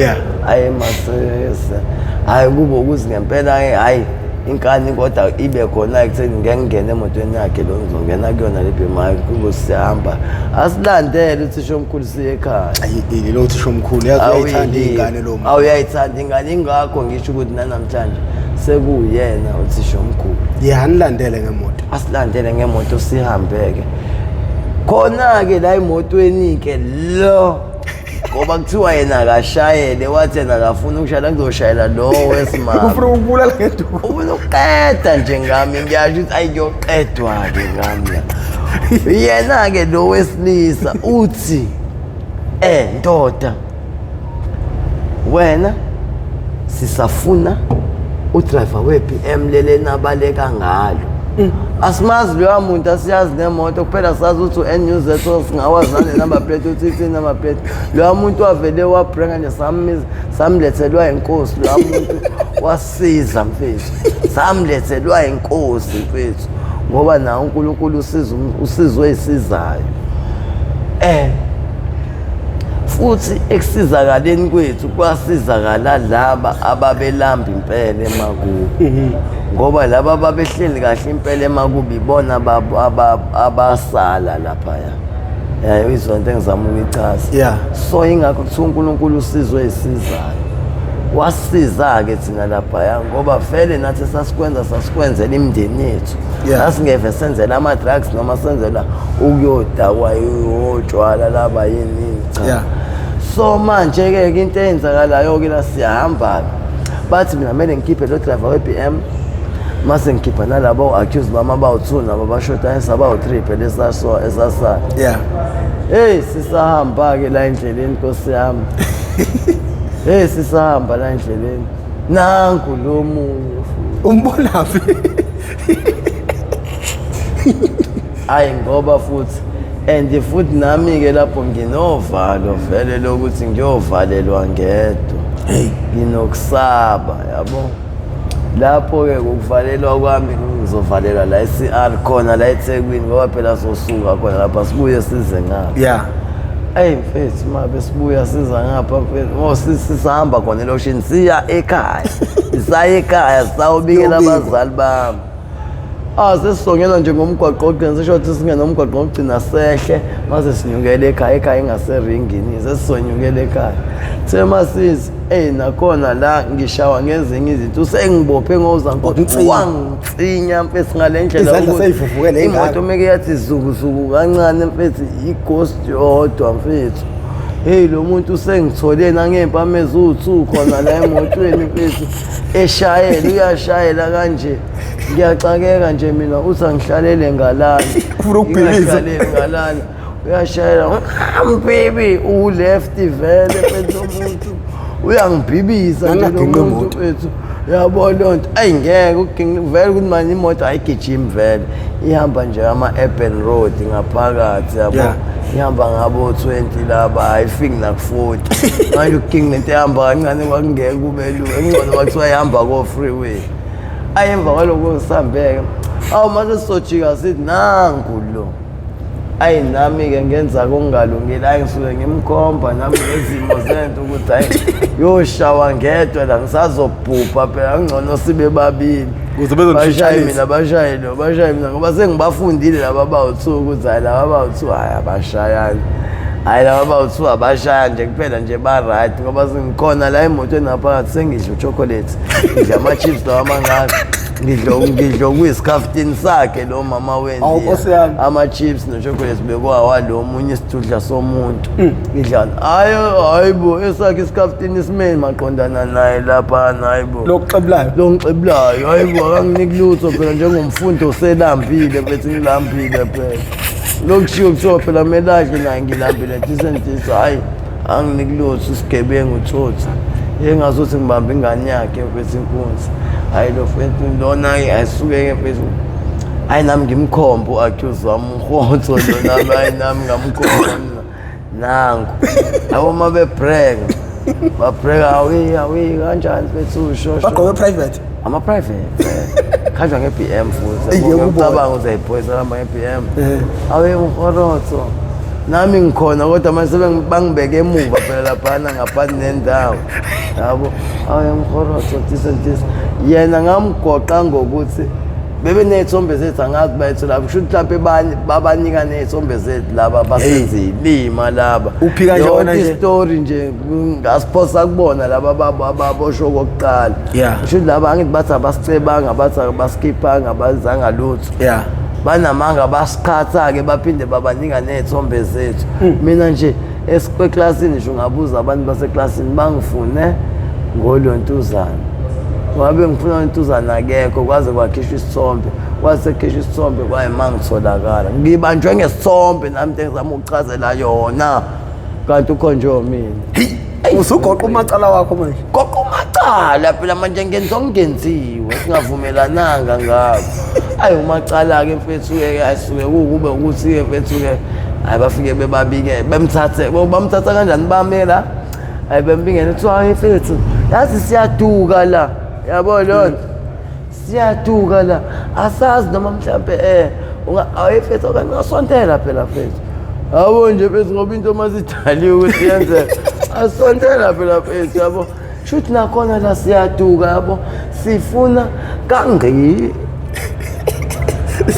Speaker 2: hayi masese hayi kubo ukuthi ngempela hayi inkani kodwa ibe khona ekutheni ngengene emotweni yakhe lo ngizongena kuyona le bhemayo kubo sihamba asilandele uthisha omkhulu siye ekhaya
Speaker 1: ayi lo uthisha omkhulu uyayithanda ingane lo muntu
Speaker 2: awuyayithanda ingane ingakho ngisho ukuthi namhlanje sekuyena uthisha omkhulu
Speaker 1: anilandele ngemoto
Speaker 2: asilandele ngemoto sihambeke khona ke la emotweni ke lo ngoba kuthiwa yena akashayele wathi yena akafuna ukushayela kuzoshayela lo wesimama
Speaker 1: ufuna ukubulala ngeduku
Speaker 2: ufuna ukuqeda nje ngami ngiyasho ukuthi ayiyoqedwa ke ngami yena ke lo wesilisa uthi ndoda wena sisafuna udriver weBM lele nabaleka ngalo asimazi lo muntu asiyazi nemoto kuphela sazi ukuthi uNUZ singawazana number plate uthi number plate lo muntu wavele wabrenga nje samlethelwa inkosi lo muntu wasiza mfethu samlethelwa inkosi mfethu ngoba na uNkulunkulu usizwe isizayo futhi ekusizakaleni kwethu kwasizakala laba ababelamba impela emakubo ngoba laba ababehleli kahle impela emakubo ibona abasala lapha izonto engizama ukuyichaza so ingakho kuthiwa uNkulunkulu usizwe isizayo wasiza ke thina lapha ngoba vele nathi sasikwenzela imindeni yethu asingeve senzela ama drugs noma senzela ukuyodakwa yotshwala laba yini so manje ke into eyenzakalayo ke la siyahamba bathi mina kumele ngikhiphe lo driver weBM mase ngikhipha nalabo accused bama abawu2 nabo bashota esabawu3 phela esasa hey sisahamba ke la endleleni Nkosi yami hey sisahamba la endleleni nanku lo munye
Speaker 1: umbona phi
Speaker 2: hayi ngoba futhi and futhi nami ke lapho nginovalo vele lokuthi ngiyovalelwa ngedwa nginokusaba yabo lapho ke ukuvalelwa kwami ngizovalelwa la eCR khona la eThekwini ngoba phela sosuka khona lapha sibuye size ngapha mfethu mabe sibuya siza ngapha mfethu sisahamba khona eloshini siya ekhaya ekhaya sawubikela abazali bami sesisongela nje ngomgwaqo ogcina sisho ukuthi singena nomgwaqo ogcina sehle mase sinyukele ekhaya ingaseringini sesisonyukele ekhaya semasizi nakhona la ngishawa ngezinye izinto usengibophe ngoZankosi wangitsinya mfethu ngale ndlela
Speaker 1: ukuthi
Speaker 2: imoto meke yathi zukuzuku kancane mfethu ighost yodwa mfethu lo muntu usengithole nangempama ezu2 khona la emotweni mfethu eshayela uyashayela kanje ngiyacakeka nje mina uthi angihlalele ngalana
Speaker 1: ufuna ukubhiliza
Speaker 2: ngalana uyashayela baby left vele mfethu umuntu uyangibhibisa nje lo muntu mfethu yabo lonto ngeke vele ukuthi manje imoto ayigijimi vele ihamba nje ama urban road ngaphakathi yabo ngihamba ngabo 20 laba ayifiki naku 40 manje uking lento ehamba kancane kwakungeke kube lula engcono bathiwa ihamba ko freeway ayemva kwaloko ngisambeke awu mase sojika sithi nangu lo ayi nami-ke ngenza kongalungile ayi ngisuke ngimkhomba nami ngezimo zento ukuthi hayi yoshawa ngedwa la ngisazobhubha phela ngcono sibe babili bashaye mina ngoba sengibafundile laba abawu-2 ukuthi hayi laba abawu-2 hayi abashayani hayi laba abawu-2 abashaya nje kuphela nje ba-right ngoba sengikhona la emotweni naphakathi sengidla uchocolate ngidla ama-chips lawa amangaka ngidlo kuyisikhaftini sakhe lo mama Wena ama-chips nochocolate bekwawa munye isithudla somuntu ngidlana hayi bo esakhe isikhaftini isimeni maqondana naye laphana hayi bo
Speaker 1: lo ngixebulayo
Speaker 2: hayi bo akanginiki lutho phela njengomfundi oselambile bethi ngilambile phela lokushiwo kuthiwa phela melahle naye ngilambile tisentisa hayi anginiki lutho isigebengu uthotha engazuthi ngibambe ingane yakhe bethi inkunzi hayi lo mfethu lona-ke ayisuke-ke mfethu hayi nami ngimkhomba u-accuse wami umrhotho lo nami hayi nami ngamkhomba nangu yabo uma bebreka awi kanjani mfethu ushosho
Speaker 1: bagqoke private
Speaker 2: ama-private khanjwa nge-BM futhi ucabanga ukuthi ayiphoyisa ahamba nge-BM awe umrhotho nami ngikhona kodwa manje bangibeke emuva phela laphana ngaphansi nendawo yabo awe umrhotho tisentisa yena ngamgoqa ngokuthi bebe ney'thombe zethu angazi bayethu lapho kusho ukuthi mhlawumpe babanika ney'thombe zethu laba basenze ilima laba
Speaker 1: uphika nje wona nje
Speaker 2: story nje ngasiphosa kubona laba ababosho kokuqala kusho ukuthi laba angithi bathi abasicebanga bathi abasikiphanga bazanga lutho banamanga basikhatha-ke baphinde babanika ney'thombe zethu mina nje eklasini nje ungabuza abantu baseklasini bangifune ngoLontuzana ngabe ngifuna uNtuzana akekho kwaze kwakhishwa isithombe kwasekhishwa isithombe kwaye mangitholakala ngibanjwe ngesithombe nami ngizama ukuchazela yona kanti ukhonjwe mina
Speaker 1: usugoqa umacala wakho manje
Speaker 2: goqa umacala phela manje ngenza okungenziwe singavumelananga ngabo ayi umacala-ke mfethu-ke ayisuke kube ukuthi-ke mfethu-ke hayi bafike bebabike bamthatha kanjani bamela hayi bembingene kuthiwa hayi mfethu yazi siyaduka la yabo lonto siyaduka la asazi noma mhlampe hayi mfethu okanye ungasontela phela mfethu yabo nje mfethu ngoba into masidaliwe ukuthi yenzeka asontela phela mfethu yabo shuthi nakhona la siyaduka yabo sifuna kangi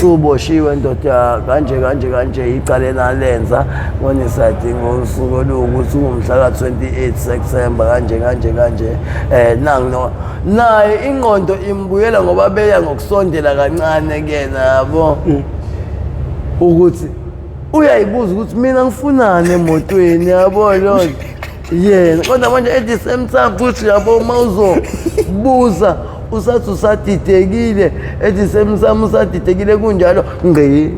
Speaker 2: suboshiwe ndoda kanje iqale nalenza ngonisadi ngosuku olukuthi umhla ka-28 September kanje nangu naye ingqondo imbuyela ngoba beya ngokusondela kancane kuyena yabo ukuthi uyayibuza ukuthi mina ngifunani emotweni yabo lonto yena kodwa manje at the same time futhi yabo mawuzobuza usathi usadidekile ethi semsamo usadidekile kunjalo ngqi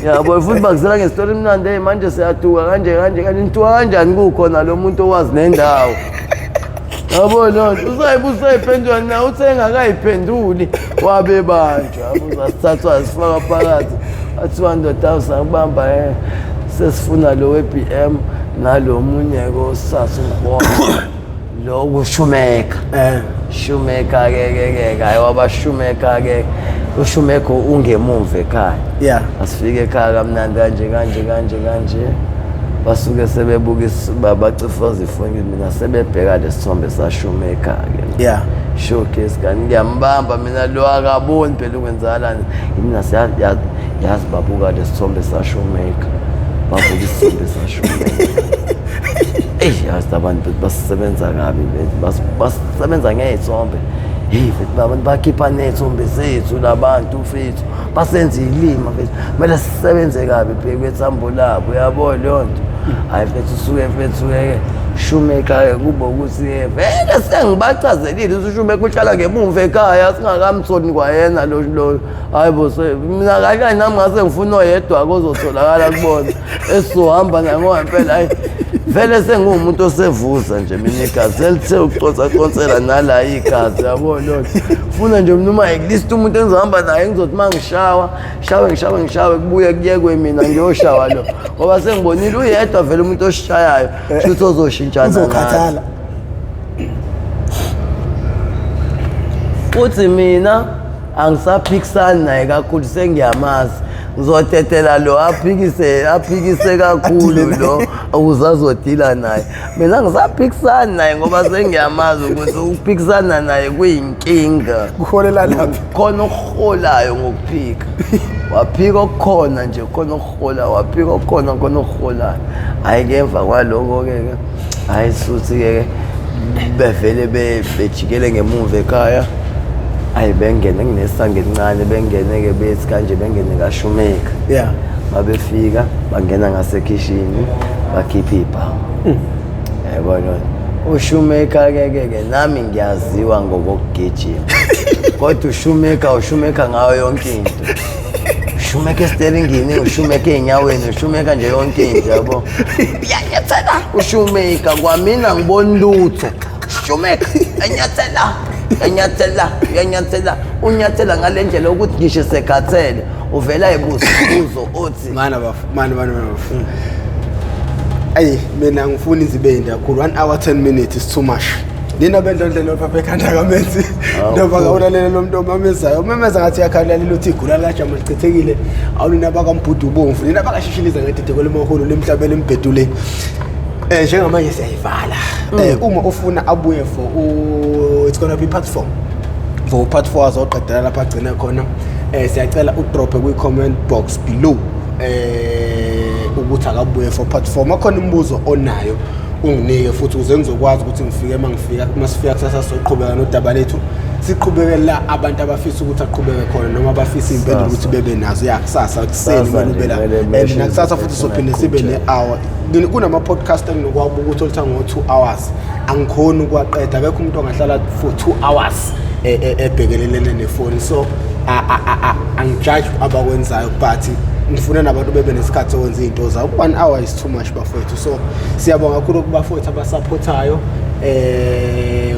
Speaker 2: yabo futhi bakuzela ngestori emnandi hey manje siyaduka kanje ntuka kanjani kukhona lo muntu owazi nendawo yabo lonto usayiphendula na uthengakayiphenduli wabebanjwa yabo uzasithathwa sifaka phakathi athi 100,000 kubamba sesifuna lo we-BM nalo munye-ke osasa umrholo lo kushumeka shumeka-ke hayi wabashumeka-ke ushumeka ungemuva ekhaya asifike ekhaya kamnandi kanje basuke sebebuka bacifoza ifoni mina sebebheka lesithombe sashumeka-ke showcase kanti ngiyambamba mina lo akaboni phela ukwenzakalani mina yazi babuka lesithombe sashumeka babuka isithombe sashumeka yazi abantu basebenza kabi basebenza ngey'thombe futhi abantu bakhipha ney'thombe zethu labantu fethu basenze ilima fethu kumele sisebenze kabi phela kwethambo labo yabo lonto hayi fethu usuke fethu-ke Shoemaker kuba ukuthi vele sengibachazelile uShoemaker uhlala ngemumva ekhaya singakamthoni kwayena lo hayibo mina kanjani nami ngase ngifuna oyedwa kozotholakala kubona esizohamba naye ngoba impela hayi vele sengumuntu osevuza nje mina igazi selithe uqotsaqonsela nala igazi yabo lokho ufuna nje noma at umuntu engizohamba naye ngizothi mangishawa ngishawe kubuye kuyekwe mina ngiyoshawa lo ngoba sengibonile uyedwa vele umuntu oshayayo futhi ozoshintshana
Speaker 1: uzokhathala
Speaker 2: uthi mina angisaphikisani naye kakhulu sengiyamazi ngizotetela lo aphikise kakhulu lo uzazodila naye mina ngisaphikisani naye ngoba sengiyamazi ukuthi ukuphikisana naye kuyinkinga
Speaker 1: kuholela laphi
Speaker 2: khona okuholayo ngokuphika waphika okukhona nje khona okuhola waphika okukhona khona okuholayo hayi ngemva kwaloko ke hayi suthi ke bevele bejikele ngemuva ekhaya ayi bengene nginesanga elincane bengene-ke bethi kanje bengene kaShoemaker
Speaker 1: yeah
Speaker 2: babefika bangena ngasekishini bakhipha ibhawu yabona uShoemaker-ke nami ngiyaziwa ngokugijima kodwa uShoemaker ngayo yonke into uShoemaker estelingini uShoemaker enyaweni uShoemaker nje yonke into yabo uyanyathela uShoemaker kwamina ngibona lutho uShoemaker unyathela ngale ndlela ukuthi ngisho sekhathele uvela ebuzo uthi
Speaker 1: mani ayi mina ngifuna izibende kakhulu 1 hour 10 minutes is too much nina bendlondlela phapha ekhanda kamenzi ndoba ngawulalela lo muntu omamezayo ngathi yakhalela uthi igula lajama lichithekile awunina bakambudu ubomvu nina bakashishiliza ngededeko lemaholo lemhlabeni embedule njengamanje siyayivala uma ufuna abuye it's gonna be part 4 for part 4 azoqedela lapha agcina khona siyacela udrope kwi-comment box below ukuthi akabuye for part 4 makhona imibuzo onayo unginike futhi uze ngizokwazi ukuthi masifika kusasa soqhubeka nodaba lethu siqhubeke la abantu abafisa ukuthi aqhubeke khona noma abafisa impendulo ukuthi bebe nazo kusasa kuseni malubela nakusasa futhi sophinde sibe ne-hour kunama podcast enginokwabo ukuthi olutha ngo2 hours angikhona ukwaqeda akekho umuntu ongahlala for 2 hours ebhekelelene nefoni so angijudge abakwenzayo but ngifuna nabantu bebe nesikhathi okwenza izinto zawo 1 hour is too much bafowethu so siyabonga kakhulu kubafowethu abasupportayo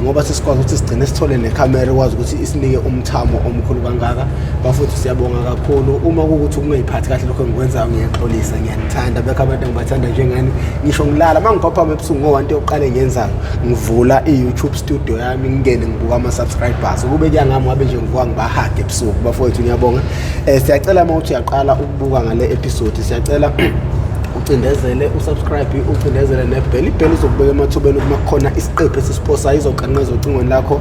Speaker 1: ngoba sesikwazi ukuthi sigcine sithole necamera kwazi ukuthi isinike umthamo omkhulu kangaka bafowethu siyabonga kakhulu uma ukuthi kungayiphathi kahle lokho engikwenzayo ngiyaxolisa ngiyanithanda bekho abantu engibathanda njengani ngisho ngilala mangiphapha ebusuku ngo 1 yokuqala engiyenzayo ngivula i-YouTube studio yami ngingene ngibuka ama-subscribers kube kuyangami ngabe nje ngivuka ngibahage ebusuku bafowethu ngiyabonga siyacela mawuthi uyaqala ukubuka ngale episode siyacela ucindezele usubscribe ucindezele nebell ibell izokubeka emathubeni uma kukhona isiqephu esisiposa izoqanqeza ocingweni lakho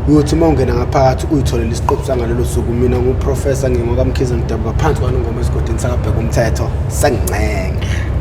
Speaker 1: uyothi mawungena ngaphakathi uyitholele isiqephu sangalelo suku mina nguprofessor ngingokamkhize Mdabuka phansi kwalo ngoma esigodini sakabheka umthetho sengcenge